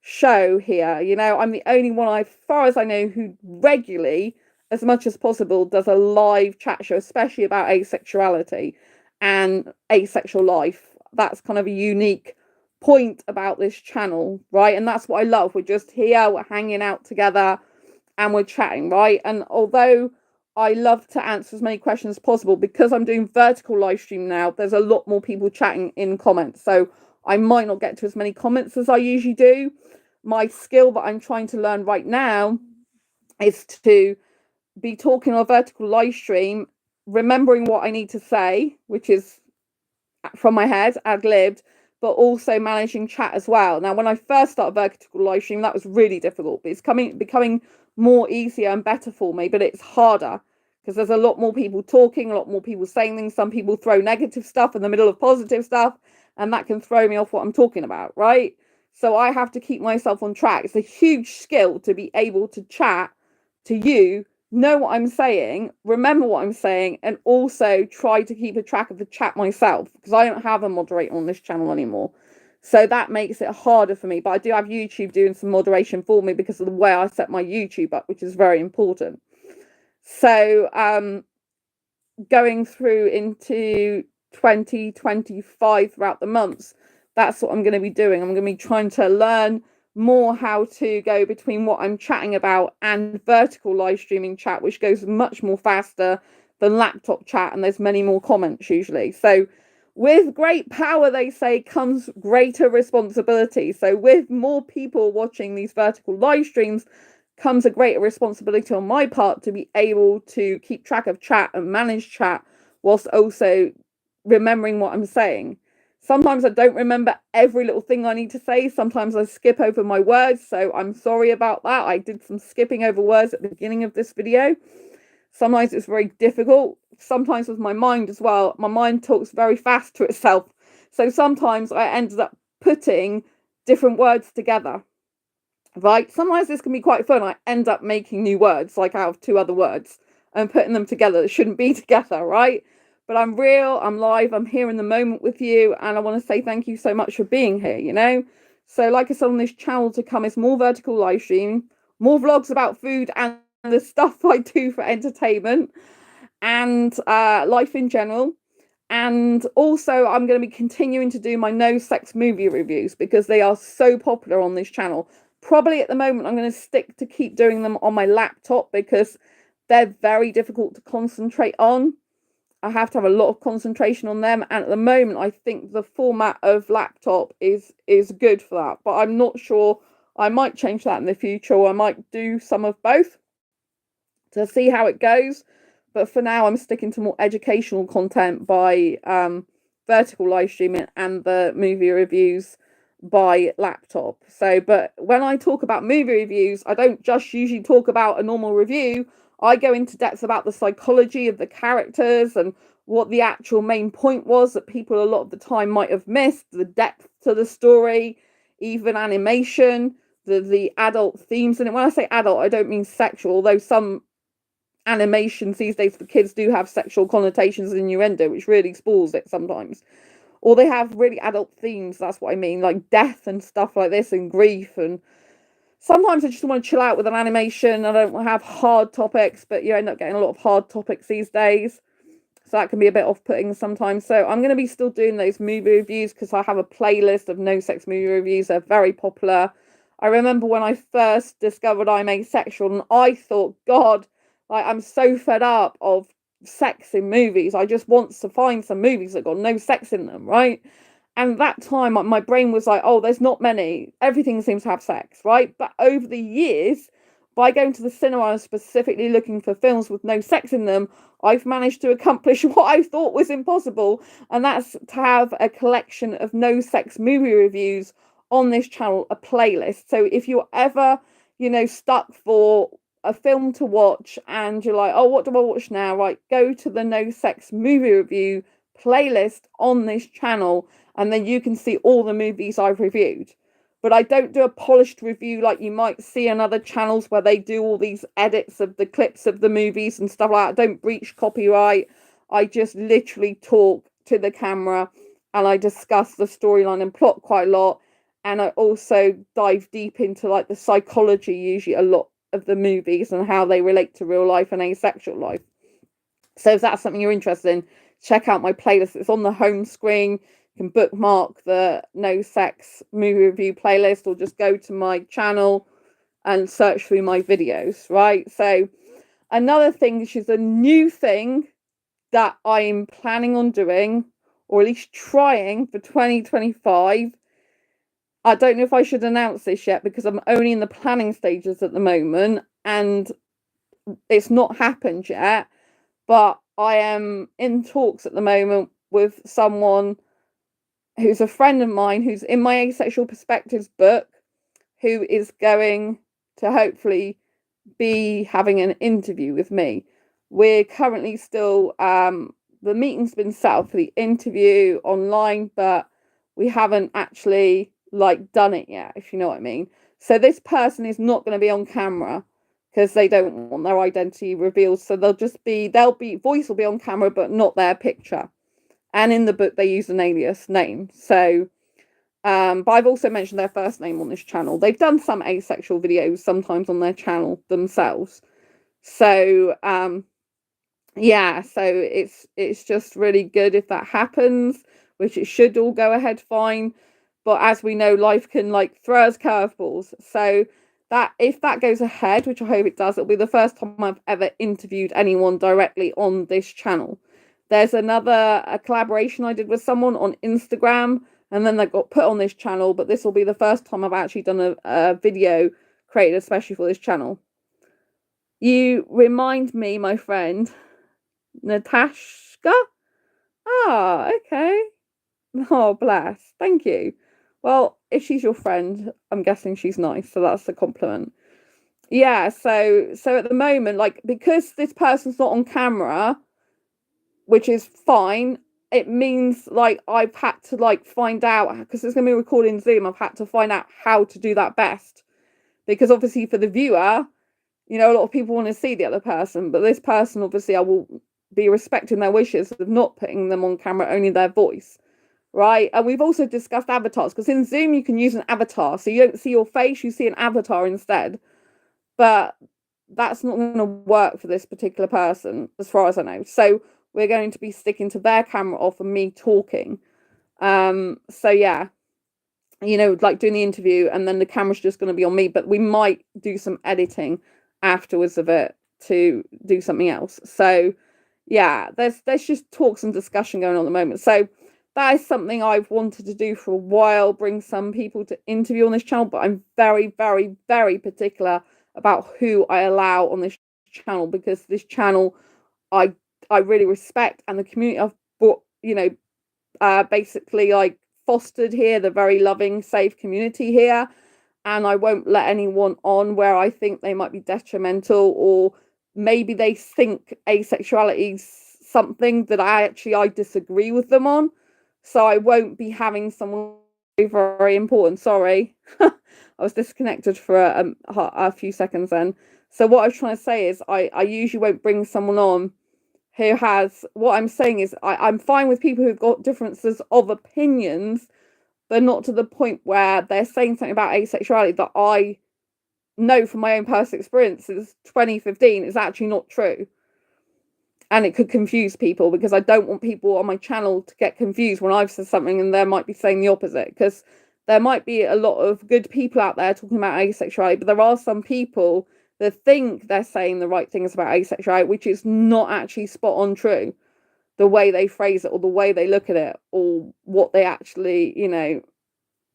show here. You know, I'm the only one, as far as I know, who regularly, as much as possible, does a live chat show, especially about asexuality and asexual life. That's kind of a unique point about this channel, right? And that's what I love. We're just here, we're hanging out together, and we're chatting, right? And although I love to answer as many questions as possible, because I'm doing vertical live stream now, there's a lot more people chatting in comments. So I might not get to as many comments as I usually do. My skill that I'm trying to learn right now is to be talking on a vertical live stream, remembering what I need to say, which is from my head, ad-libbed, but also managing chat as well. Now, when I first started vertical live stream, that was really difficult, but it's becoming more easier and better for me, but it's harder because there's a lot more people talking, a lot more people saying things. Some people throw negative stuff in the middle of positive stuff, and that can throw me off what I'm talking about, right? So I have to keep myself on track. It's a huge skill to be able to chat to you, know what I'm saying, remember what I'm saying, and also try to keep a track of the chat myself, because I don't have a moderator on this channel anymore. So that makes it harder for me. But I do have YouTube doing some moderation for me because of the way I set my YouTube up, which is very important. So going through into 2025 throughout the months, that's what I'm going to be doing. I'm going to be trying to learn more how to go between what I'm chatting about and vertical live streaming chat, which goes much more faster than laptop chat, and there's many more comments usually. So with great power, they say, comes greater responsibility. So with more people watching these vertical live streams comes a greater responsibility on my part to be able to keep track of chat and manage chat whilst also remembering what I'm saying. Sometimes I don't remember every little thing I need to say. Sometimes I skip over my words, so I'm sorry about that. I did some skipping over words at the beginning of this video. Sometimes it's very difficult. Sometimes with my mind as well. My mind talks very fast to itself. So sometimes I ended up putting different words together, right? Sometimes this can be quite fun. I end up making new words, like out of 2 other words, and putting them together that shouldn't be together, right? But I'm real, I'm live, I'm here in the moment with you, and I want to say thank you so much for being here, you know? So like I said, on this channel to come is more vertical live stream, more vlogs about food and the stuff I do for entertainment and life in general. And also I'm going to be continuing to do my no sex movie reviews because they are so popular on this channel. Probably at the moment I'm going to stick to keep doing them on my laptop because they're very difficult to concentrate on. I have to have a lot of concentration on them, and at the moment I think the format of laptop is good for that, but I'm not sure. I might change that in the future, or I might do some of both to see how it goes. But for now, I'm sticking to more educational content by vertical live streaming and the movie reviews by laptop. So, but when I talk about movie reviews, I don't just usually talk about a normal review. I go into depth about the psychology of the characters and what the actual main point was that people a lot of the time might have missed, the depth to the story, even animation, the adult themes. And when I say adult, I don't mean sexual, although some animations these days for kids do have sexual connotations and innuendo, which really spoils it sometimes. Or they have really adult themes, that's what I mean, like death and stuff like this, and grief. And sometimes I just want to chill out with an animation. I don't have hard topics, but you end up getting a lot of hard topics these days. So that can be a bit off-putting sometimes. So I'm going to be still doing those movie reviews because I have a playlist of no sex movie reviews. They're very popular. I remember when I first discovered I'm asexual, and I thought, God, like, I'm so fed up of sex in movies. I just want to find some movies that got no sex in them, right? And that time, my brain was like, oh, there's not many. Everything seems to have sex, right? But over the years, by going to the cinema and specifically looking for films with no sex in them, I've managed to accomplish what I thought was impossible. And that's to have a collection of no sex movie reviews on this channel, a playlist. So if you're ever, stuck for a film to watch and you're like, oh, what do I watch now? Right, go to the no sex movie review playlist on this channel, and then you can see all the movies I've reviewed. But I don't do a polished review like you might see on other channels where they do all these edits of the clips of the movies and stuff like that. I don't breach copyright. I just literally talk to the camera and I discuss the storyline and plot quite a lot. And I also dive deep into like the psychology, usually a lot of the movies, and how they relate to real life and asexual life. So if that's something you're interested in, check out my playlist. It's on the home screen. You can bookmark the no sex movie review playlist, or just go to my channel and search through my videos, right? So another thing, which is a new thing that I'm planning on doing, or at least trying for 2025. I don't know if I should announce this yet because I'm only in the planning stages at the moment and it's not happened yet, but I am in talks at the moment with someone who's a friend of mine who's in my Asexual Perspectives book, who is going to hopefully be having an interview with me. We're currently still, the meeting's been set up for the interview online, but we haven't actually done it yet, if you know what I mean. So this person is not going to be on camera because they don't want their identity revealed. So they'll be voice will be on camera, but not their picture. And in the book, they use an alias name. So, but I've also mentioned their first name on this channel. They've done some asexual videos sometimes on their channel themselves. So, yeah, so it's just really good if that happens, which it should all go ahead fine. But as we know, life can throw us curveballs. So that if that goes ahead, which I hope it does, it'll be the first time I've ever interviewed anyone directly on this channel. There's a collaboration I did with someone on Instagram, and then they got put on this channel. But this will be the first time I've actually done a video created especially for this channel. You remind me, my friend, Natasha. Ah, okay. Oh, bless. Thank you. Well, if she's your friend, I'm guessing she's nice, so that's a compliment. Yeah, so at the moment, because this person's not on camera, which is fine, it means I've had to find out, because it's going to be recording Zoom, I've had to find out how to do that best. Because obviously for the viewer, a lot of people want to see the other person, but this person, obviously, I will be respecting their wishes of not putting them on camera, only their voice. Right, and we've also discussed avatars, because in Zoom you can use an avatar, so you don't see your face, you see an avatar instead. But that's not going to work for this particular person, as far as I know. So we're going to be sticking to their camera off and me talking. So yeah, doing the interview, and then the camera's just going to be on me. But we might do some editing afterwards of it to do something else. So yeah, there's just talks and discussion going on at the moment. So that is something I've wanted to do for a while, bring some people to interview on this channel, but I'm very, very, very particular about who I allow on this channel, because this channel I really respect, and the community I've brought, basically like fostered here, the very loving, safe community here. And I won't let anyone on where I think they might be detrimental, or maybe they think asexuality is something that I disagree with them on. So I won't be having someone very, very important. Sorry, I was disconnected for a few seconds then. So what I was trying to say is I usually won't bring someone on who has, what I'm saying is I'm fine with people who've got differences of opinions, but not to the point where they're saying something about asexuality that I know from my own personal experience since 2015 is actually not true. And it could confuse people, because I don't want people on my channel to get confused when I've said something and they might be saying the opposite, because there might be a lot of good people out there talking about asexuality, but there are some people that think they're saying the right things about asexuality, which is not actually spot on true, the way they phrase it or the way they look at it or what they actually,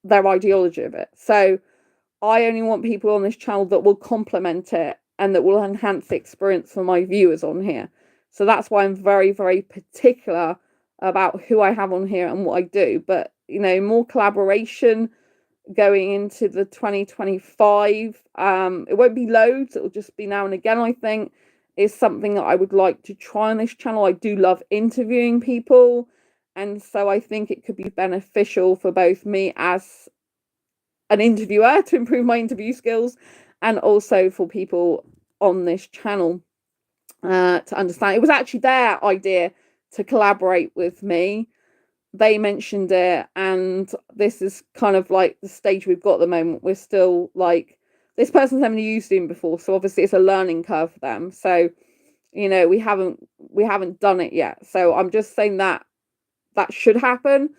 their ideology of it. So I only want people on this channel that will complement it and that will enhance the experience for my viewers on here. So that's why I'm very, very particular about who I have on here and what I do. But, more collaboration going into the 2025. It won't be loads. It'll just be now and again, I think, is something that I would like to try on this channel. I do love interviewing people. And so I think it could be beneficial for both me as an interviewer to improve my interview skills, and also for people on this channel to understand. It was actually their idea to collaborate with me. They mentioned it, and this is kind of like the stage we've got at the moment. We're still like, this person's never used Zoom before, so obviously it's a learning curve for them. So, we haven't done it yet. So I'm just saying that should happen,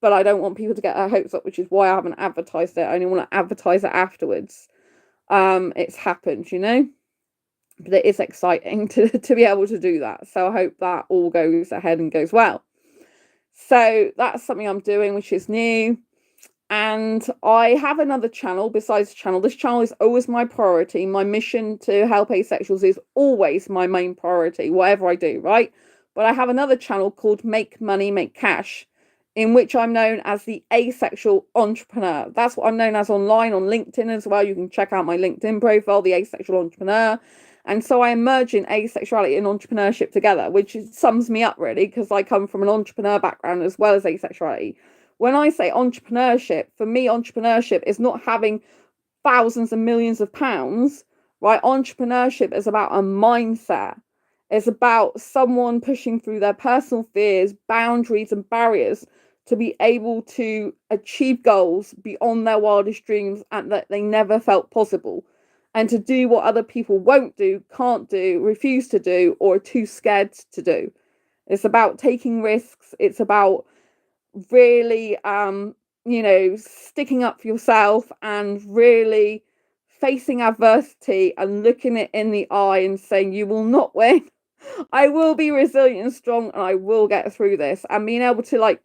but I don't want people to get their hopes up, which is why I haven't advertised it. I only want to advertise it afterwards. It's happened, but it is exciting to be able to do that. So I hope that all goes ahead and goes well. So that's something I'm doing, which is new. And I have another channel besides the channel. This channel is always my priority. My mission to help asexuals is always my main priority, whatever I do, right? But I have another channel called Make Money, Make Cash, in which I'm known as the asexual entrepreneur. That's what I'm known as online on LinkedIn as well. You can check out my LinkedIn profile, the asexual entrepreneur. And so I am merging asexuality and entrepreneurship together, which sums me up really, because I come from an entrepreneur background as well as asexuality. When I say entrepreneurship, for me, entrepreneurship is not having thousands and millions of pounds, right? Entrepreneurship is about a mindset. It's about someone pushing through their personal fears, boundaries, and barriers to be able to achieve goals beyond their wildest dreams and that they never felt possible. And to do what other people won't do, can't do, refuse to do, or are too scared to do. It's about taking risks. It's about really, sticking up for yourself and really facing adversity and looking it in the eye and saying, you will not win. I will be resilient and strong, and I will get through this. And being able to,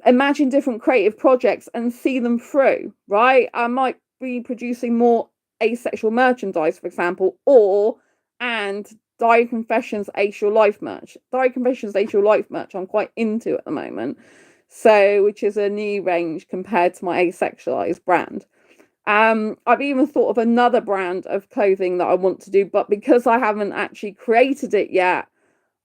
imagine different creative projects and see them through, right? I might be producing more asexual merchandise, for example, and Diary Confessions Asexual Life merch. Diary Confessions Asexual Life merch I'm quite into at the moment. So, which is a new range compared to my Asexualise brand. I've even thought of another brand of clothing that I want to do, but because I haven't actually created it yet,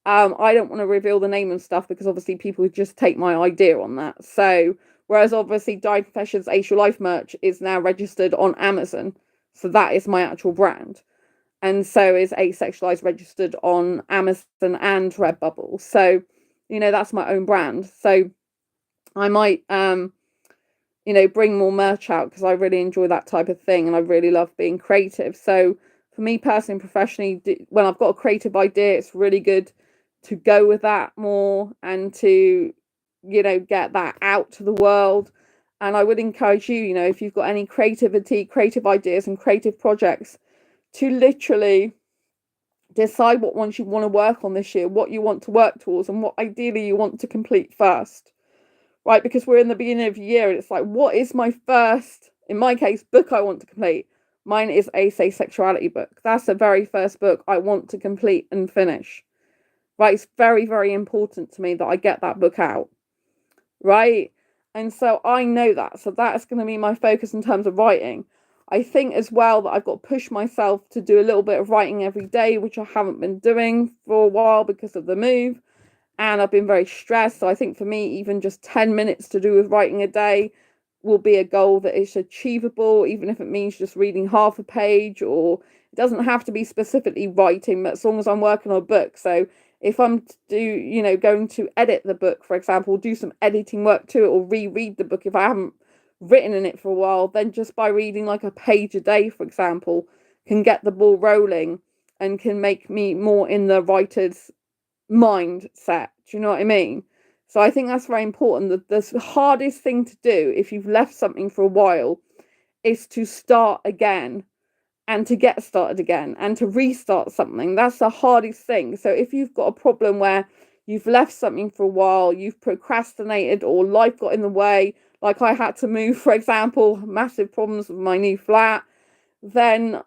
I don't want to reveal the name and stuff, because obviously people would just take my idea on that. So, whereas obviously Diary Confessions Asexual Life merch is now registered on Amazon. So that is my actual brand. And so is Asexualise registered on Amazon and Redbubble. So, that's my own brand. So I might, bring more merch out, because I really enjoy that type of thing and I really love being creative. So for me personally and professionally, when I've got a creative idea, it's really good to go with that more and to, get that out to the world. And I would encourage you, if you've got any creative ideas and creative projects, to literally decide what ones you want to work on this year, what you want to work towards, and what ideally you want to complete first, right? Because we're in the beginning of the year, and it's like, what is my first, in my case, book I want to complete? Mine is a Asexuality book. That's the very first book I want to complete and finish, right? It's very, very important to me that I get that book out, right? And so I know that. So that's going to be my focus in terms of writing. I think as well that I've got to push myself to do a little bit of writing every day, which I haven't been doing for a while because of the move. And I've been very stressed. So I think for me, even just 10 minutes to do with writing a day will be a goal that is achievable, even if it means just reading half a page, or it doesn't have to be specifically writing, but as long as I'm working on a book. So if I'm going to edit the book, for example, do some editing work to it, or reread the book if I haven't written in it for a while, then just by reading like a page a day, for example, can get the ball rolling and can make me more in the writer's mindset. Do you know what I mean? So I think that's very important. The hardest thing to do if you've left something for a while is to start again, and to get started again, and to restart something. That's the hardest thing. So if you've got a problem where you've left something for a while, you've procrastinated, or life got in the way, like I had to move, for example, massive problems with my new flat, then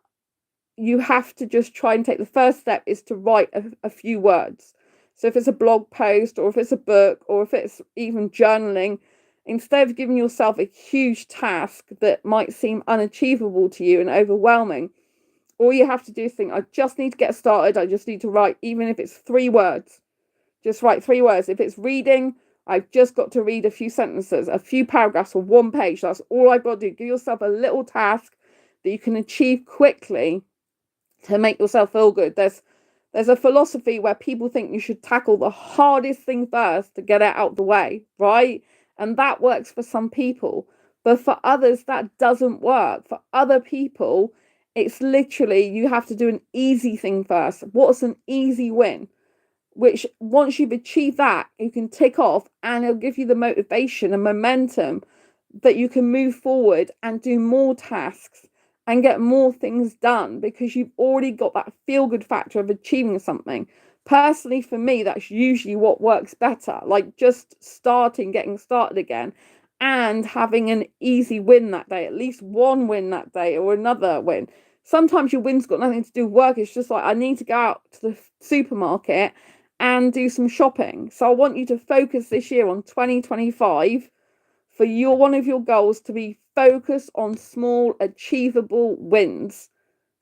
you have to just try and take the first step is to write a few words. So if it's a blog post, or if it's a book, or if it's even journaling, instead of giving yourself a huge task that might seem unachievable to you and overwhelming, all you have to do is think, I just need to get started. I just need to write, even if it's 3 words. Just write 3 words. If it's reading, I've just got to read a few sentences, a few paragraphs, or 1 page. That's all I've got to do. Give yourself a little task that you can achieve quickly to make yourself feel good. There's a philosophy where people think you should tackle the hardest thing first to get it out of the way, right? And that works for some people. But for others, that doesn't work. For other people, it's literally you have to do an easy thing first. What's an easy win? Which once you've achieved that, you can tick off, and it'll give you the motivation and momentum that you can move forward and do more tasks and get more things done, because you've already got that feel-good factor of achieving something. Personally, for me, that's usually what works better, like just getting started again, and having an easy win that day, at least one win that day, or another win. Sometimes your win's got nothing to do with work. It's just like, I need to go out to the supermarket and do some shopping. So I want you to focus this year on 2025 for one of your goals to be focused on small achievable wins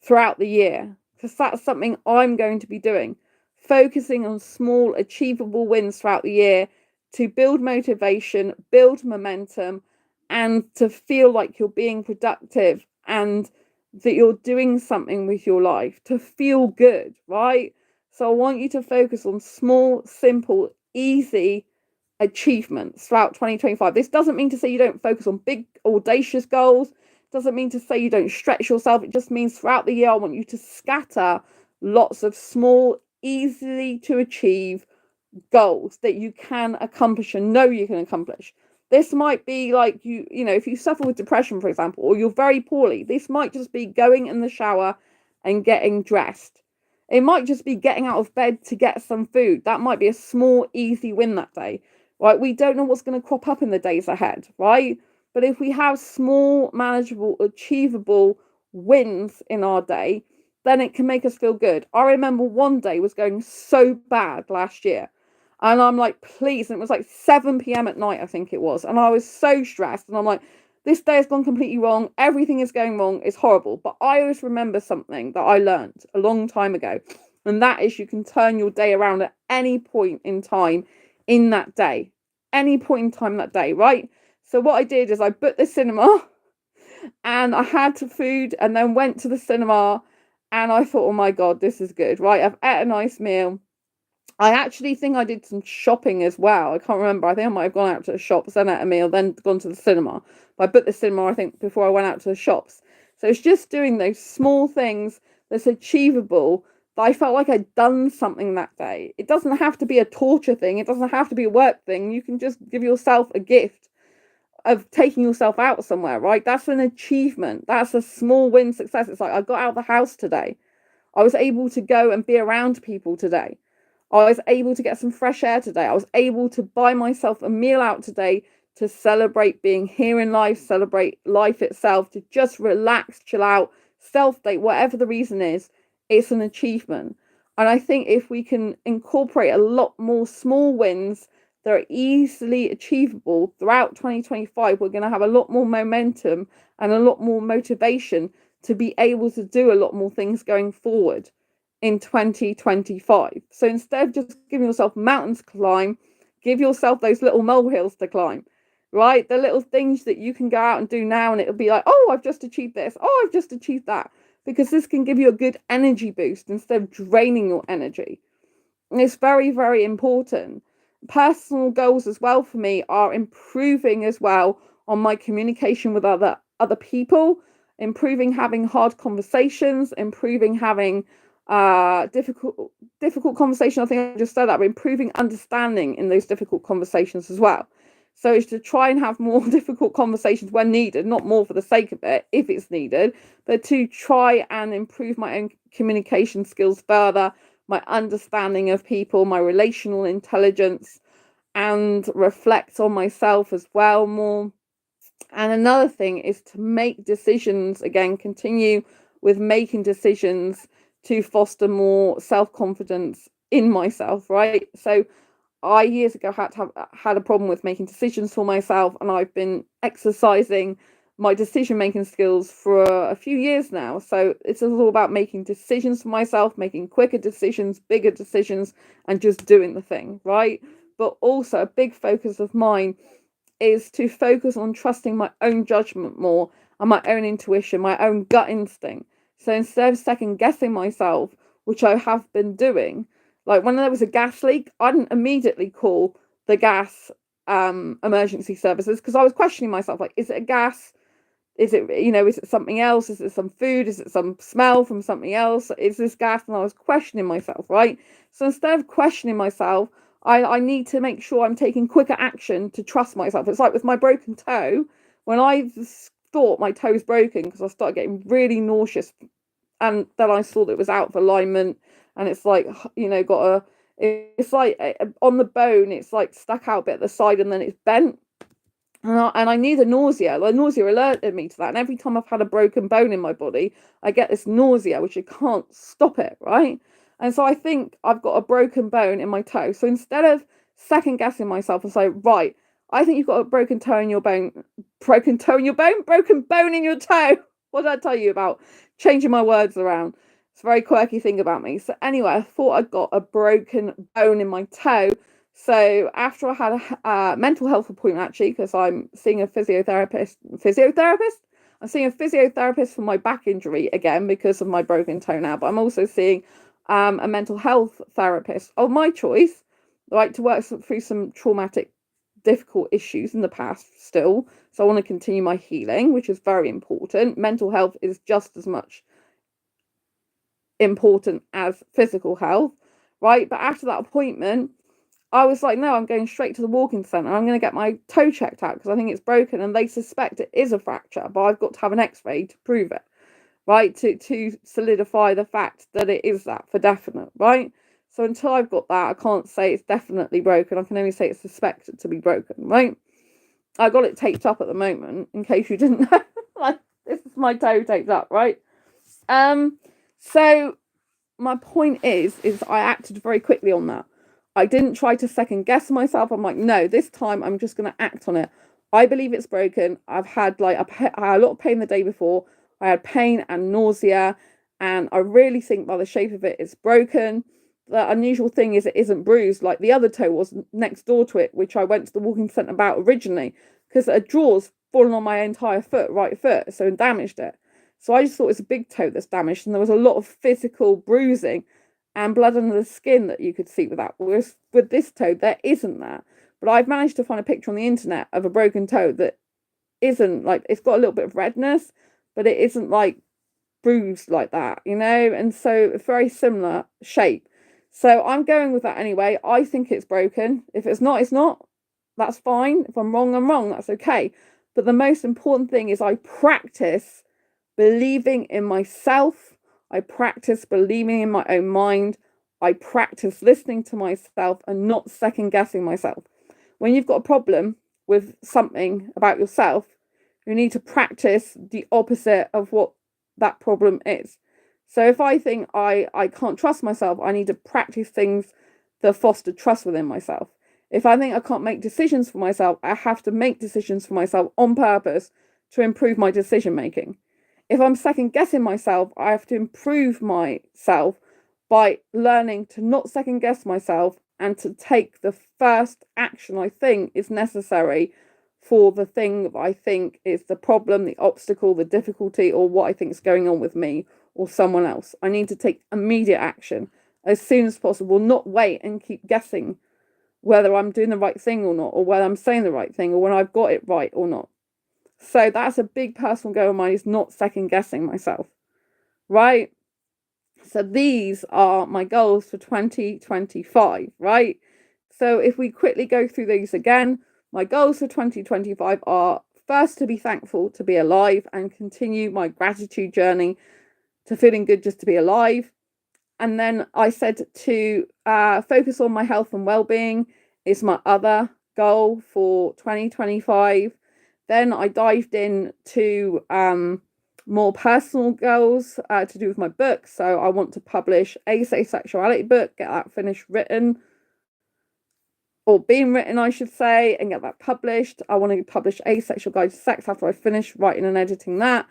throughout the year, because that's something I'm going to be doing, focusing on small achievable wins throughout the year to build motivation, build momentum, and to feel like you're being productive and that you're doing something with your life, to feel good, right? So I want you to focus on small, simple, easy achievements throughout 2025. This doesn't mean to say you don't focus on big, audacious goals. It doesn't mean to say you don't stretch yourself. It just means throughout the year, I want you to scatter lots of small, easily to achieve goals that you can accomplish and know you can accomplish. This might be like if you suffer with depression, for example, or you're very poorly, this might just be going in the shower and getting dressed. It might just be getting out of bed to get some food. That might be a small, easy win that day, right? We don't know what's going to crop up in the days ahead, right? But if we have small, manageable, achievable wins in our day, then it can make us feel good. I remember one day was going so bad last year. And I'm like, please. And it was like 7 p.m. at night, I think it was. And I was so stressed. And I'm like, this day has gone completely wrong. Everything is going wrong. It's horrible. But I always remember something that I learned a long time ago. And that is, you can turn your day around at any point in time in that day. Any point in time that day, right? So what I did is I booked the cinema and I had food and then went to the cinema. And I thought, oh my God, this is good, right? I've ate a nice meal. I actually think I did some shopping as well. I can't remember. I think I might have gone out to the shops, then ate a meal, then gone to the cinema. But I booked the cinema, I think, before I went out to the shops. So it's just doing those small things that's achievable, that I felt like I'd done something that day. It doesn't have to be a torture thing. It doesn't have to be a work thing. You can just give yourself a gift of taking yourself out somewhere, right? That's an achievement. That's a small win success. It's like, I got out of the house today. I was able to go and be around people today. I was able to get some fresh air today. I was able to buy myself a meal out today to celebrate being here in life, celebrate life itself, to just relax, chill out, self-date, whatever the reason is, it's an achievement. And I think if we can incorporate a lot more small wins that are easily achievable throughout 2025, we're going to have a lot more momentum and a lot more motivation to be able to do a lot more things going forward in 2025. So instead of just giving yourself mountains to climb, give yourself those little molehills to climb, right? The little things that you can go out and do now, and it'll be like, oh, I've just achieved this. Oh, I've just achieved that. Because this can give you a good energy boost instead of draining your energy. And it's very, very important. Personal goals as well for me are improving as well on my communication with other people, improving having hard conversations, improving having difficult conversation. I think I just said that, but improving understanding in those difficult conversations as well. So it's to try and have more difficult conversations when needed, not more for the sake of it, if it's needed, but to try and improve my own communication skills further, my understanding of people, my relational intelligence, and reflect on myself as well more. And another thing is to make decisions, again, continue with making decisions to foster more self-confidence in myself, right? So I years ago had a problem with making decisions for myself, and I've been exercising my decision making skills for a few years now. So it's all about making decisions for myself, making quicker decisions, bigger decisions, and just doing the thing, right? But also a big focus of mine is to focus on trusting my own judgment more and my own intuition, my own gut instinct. So instead of second guessing myself, which I have been doing, like when there was a gas leak, I didn't immediately call the gas emergency services because I was questioning myself, like, is it a gas? Is it, is it something else? Is it some food? Is it some smell from something else? Is this gas? And I was questioning myself, right? So instead of questioning myself, I need to make sure I'm taking quicker action to trust myself. It's like with my broken toe, when I thought my toe was broken because I started getting really nauseous, and then I saw that it was out of alignment, and it's like, it's like on the bone, it's like stuck out a bit at the side and then it's bent. And I knew the nausea alerted me to that. And every time I've had a broken bone in my body, I get this nausea, which I can't stop it, right? And so I think I've got a broken bone in my toe. So instead of second guessing myself and say, right, I think you've got a broken bone in your toe. What did I tell you about changing my words around? It's a very quirky thing about me. So anyway, I thought I got a broken bone in my toe. So after I had a mental health appointment, actually, because I'm seeing a physiotherapist. I'm seeing a physiotherapist for my back injury again because of my broken toe now. But I'm also seeing a mental health therapist of my choice, right, to work through some traumatic, difficult issues in the past still. So I want to continue my healing, which is very important. Mental health is just as much important as physical health, right? But after that appointment, I was like, no, I'm going straight to the walking centre. I'm going to get my toe checked out because I think it's broken, and they suspect it is a fracture, but I've got to have an x-ray to prove it, right? To solidify the fact that it is that for definite, right? So until I've got that, I can't say it's definitely broken. I can only say it's suspected to be broken, right? I got it taped up at the moment, in case you didn't know. Like, this is my toe taped up, right? So my point is I acted very quickly on that. I didn't try to second guess myself. I'm like, no, this time I'm just going to act on it. I believe it's broken. I've had I had a lot of pain the day before. I had pain and nausea, and I really think by the shape of it, it's broken. The unusual thing is it isn't bruised like the other toe was next door to it, which I went to the walking centre about originally, because a draw's fallen on my entire foot, right foot, so it damaged it. So I just thought it's a big toe that's damaged, and there was a lot of physical bruising and blood under the skin that you could see with that. Whereas with this toe, there isn't that. But I've managed to find a picture on the internet of a broken toe that isn't like, it's got a little bit of redness, but it isn't like bruised like that, and so a very similar shape. So I'm going with that anyway. I think it's broken. If it's not, it's not. That's fine. If I'm wrong, I'm wrong. That's okay. But the most important thing is I practice believing in myself. I practice believing in my own mind. I practice listening to myself and not second guessing myself. When you've got a problem with something about yourself, you need to practice the opposite of what that problem is. So if I think I can't trust myself, I need to practice things that foster trust within myself. If I think I can't make decisions for myself, I have to make decisions for myself on purpose to improve my decision making. If I'm second guessing myself, I have to improve myself by learning to not second guess myself and to take the first action I think is necessary for the thing that I think is the problem, the obstacle, the difficulty, or what I think is going on with me or someone else. I need to take immediate action as soon as possible, not wait and keep guessing whether I'm doing the right thing or not, or whether I'm saying the right thing, or when I've got it right or not. So that's a big personal goal of mine, is not second guessing myself, right? So these are my goals for 2025, right? So if we quickly go through these again, my goals for 2025 are first to be thankful to be alive and continue my gratitude journey to feeling good just to be alive. And then I said to focus on my health and well-being is my other goal for 2025. Then I dived into more personal goals to do with my book. So I want to publish a Asexuality book, get that finished written, or being written, I should say, and get that published. I want to publish Asexual Guide to Sex after I finish writing and editing that.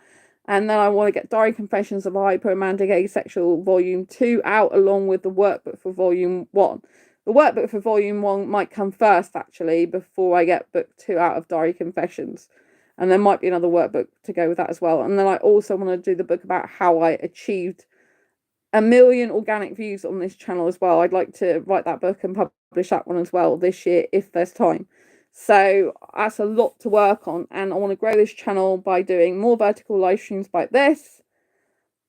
And then I want to get Diary Confessions of a Hyperromantic Asexual Volume 2 out, along with the workbook for Volume 1. The workbook for Volume 1 might come first, actually, before I get Book 2 out of Diary Confessions. And there might be another workbook to go with that as well. And then I also want to do the book about how I achieved 1 million organic views on this channel as well. I'd like to write that book and publish that one as well this year, if there's time. So that's a lot to work on, and I want to grow this channel by doing more vertical live streams like this,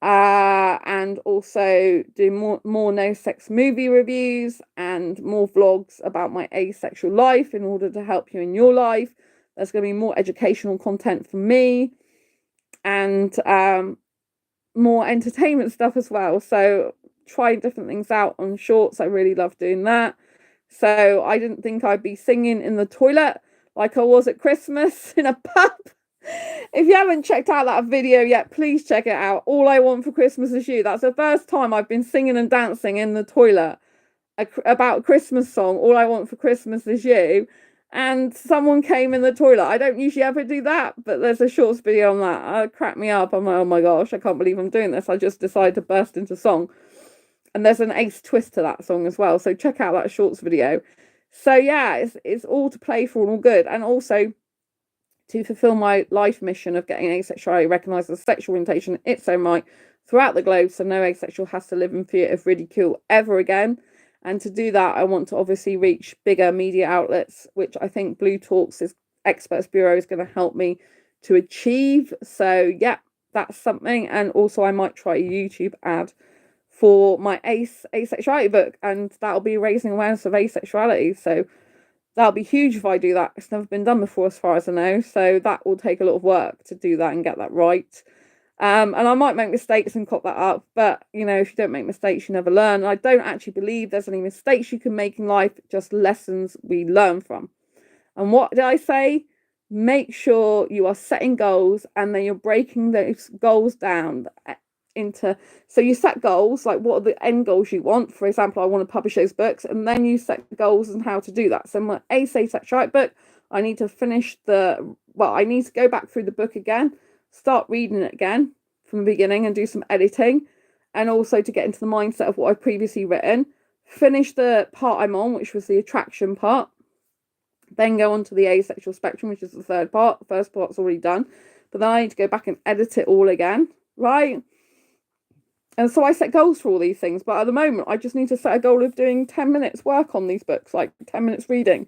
and also do more no sex movie reviews and more vlogs about my asexual life in order to help you in your life. There's going to be more educational content for me, and more entertainment stuff as well. So trying different things out on shorts. I really love doing that. So I didn't think I'd be singing in the toilet like I was at Christmas in a pub. If you haven't checked out that video yet, please check it out. All I Want for Christmas Is You. That's the first time I've been singing and dancing in the toilet about a Christmas song. All I Want for Christmas Is You. And someone came in the toilet. I don't usually ever do that, but there's a shorts video on that. It cracked me up. I'm like, oh my gosh, I can't believe I'm doing this. I just decided to burst into song. And there's an ace twist to that song as well. So check out that shorts video. So yeah, it's all to play for and all good. And also to fulfill my life mission of getting asexuality recognised as a sexual orientation in its own right throughout the globe, so no asexual has to live in fear of ridicule ever again. And to do that, I want to obviously reach bigger media outlets, which I think Blue Talks' Experts Bureau is going to help me to achieve. So yeah, that's something. And also I might try a YouTube ad for my asexuality book, and that'll be raising awareness of asexuality. So that'll be huge if I do that. It's never been done before as far as I know. So that will take a lot of work to do that and get that right. And I might make mistakes and cop that up, but you know, if you don't make mistakes, you never learn. And I don't actually believe there's any mistakes you can make in life, just lessons we learn from. And what did I say? Make sure you are setting goals and then you're breaking those goals down into, so you set goals, like what are the end goals you want. For example, I want to publish those books, and then you set goals and how to do that. So my Asexuality book, I need to finish I need to go back through the book again, start reading it again from the beginning and do some editing, and also to get into the mindset of what I've previously written, finish the part I'm on, which was the attraction part, then go on to the asexual spectrum, which is the third part. The first part's already done, but then I need to go back and edit it all again, right? And so I set goals for all these things, but at the moment I just need to set a goal of doing 10 minutes work on these books, like 10 minutes reading.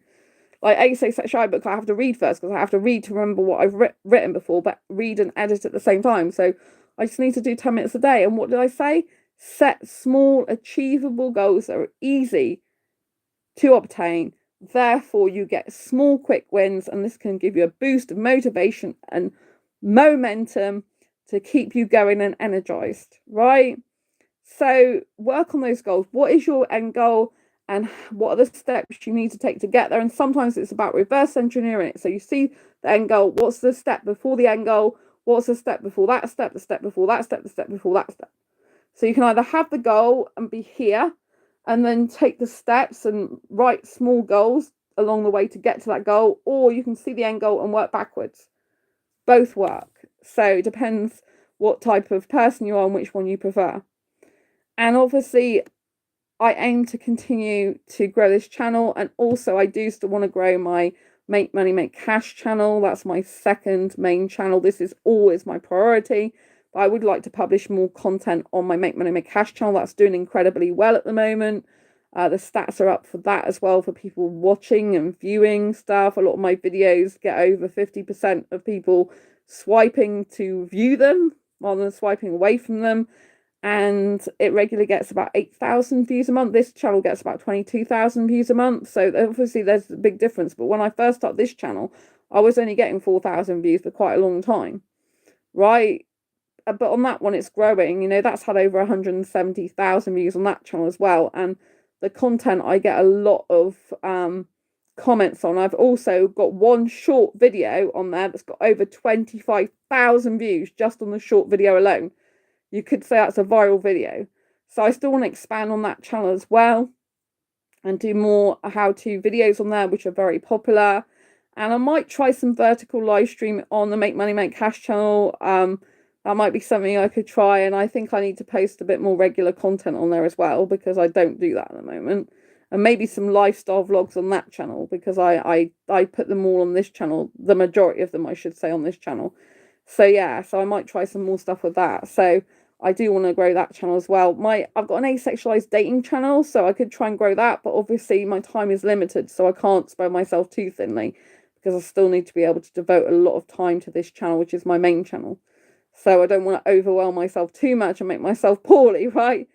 Like Asexuality book, I have to read first because I have to read to remember what I've written before, but read and edit at the same time. So I just need to do 10 minutes a day. And what did I say? Set small, achievable goals that are easy to obtain Therefore, you get small, quick wins, and this can give you a boost of motivation and momentum to keep you going and energized, right? So work on those goals. What is your end goal, and what are the steps you need to take to get there? And sometimes it's about reverse engineering it. So you see the end goal, what's the step before the end goal? What's the step before that step, the step before that step, the step before that step? So you can either have the goal and be here, and then take the steps and write small goals along the way to get to that goal, or you can see the end goal and work backwards. Both work. So it depends what type of person you are and which one you prefer. And obviously, I aim to continue to grow this channel, and also I do still want to grow my Make Money Make Cash channel. That's my second main channel. This is always my priority, but I would like to publish more content on my Make Money Make Cash channel. That's doing incredibly well at the moment. The stats are up for that as well, for people watching and viewing stuff. A lot of my videos get over 50% of people swiping to view them rather than swiping away from them. And it regularly gets about 8,000 views a month. This channel gets about 22,000 views a month. So obviously there's a big difference. But when I first started this channel, I was only getting 4,000 views for quite a long time, right? But on that one, it's growing. You know, that's had over 170,000 views on that channel as well. And the content, I get a lot of comments on. I've also got one short video on there that's got over 25,000 views just on the short video alone. You could say that's a viral video. So I still want to expand on that channel as well and do more how-to videos on there, which are very popular. And I might try some vertical live stream on the Make Money Make Cash channel. That might be something I could try. And I think I need to post a bit more regular content on there as well, because I don't do that at the moment. And maybe some lifestyle vlogs on that channel, because I put them all on this channel. The majority of them, I should say, on this channel. So yeah, so I might try some more stuff with that. So I do want to grow that channel as well. I've got an Asexualise dating channel, so I could try and grow that, but obviously my time is limited, so I can't spread myself too thinly, because I still need to be able to devote a lot of time to this channel, which is my main channel. So I don't want to overwhelm myself too much and make myself poorly, right?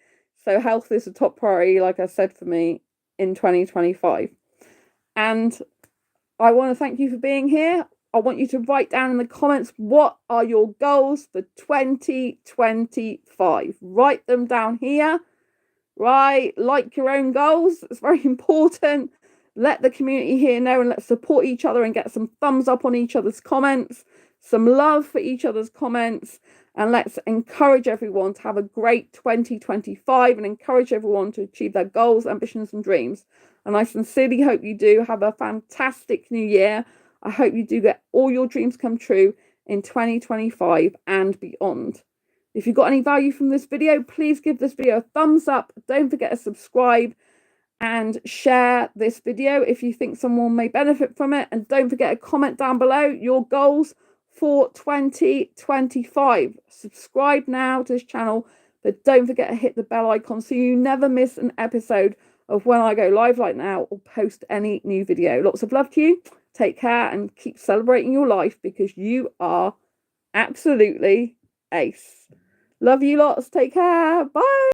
So health is a top priority, like I said, for me in 2025. And I want to thank you for being here. I want you to write down in the comments, what are your goals for 2025? Write them down here, right? Like your own goals. It's very important. Let the community here know, and let's support each other and get some thumbs up on each other's comments, some love for each other's comments, and let's encourage everyone to have a great 2025 and encourage everyone to achieve their goals, ambitions, and dreams. And I sincerely hope you do have a fantastic new year. I hope you do get all your dreams come true in 2025 and beyond. If you got any value from this video, please give this video a thumbs up. Don't forget to subscribe and share this video if you think someone may benefit from it. And don't forget to comment down below your goals for 2025. Subscribe now to this channel, but don't forget to hit the bell icon so you never miss an episode of when I go live like now or post any new video. Lots of love to you. Take care and keep celebrating your life, because you are absolutely ace. Love you lots. Take care. Bye.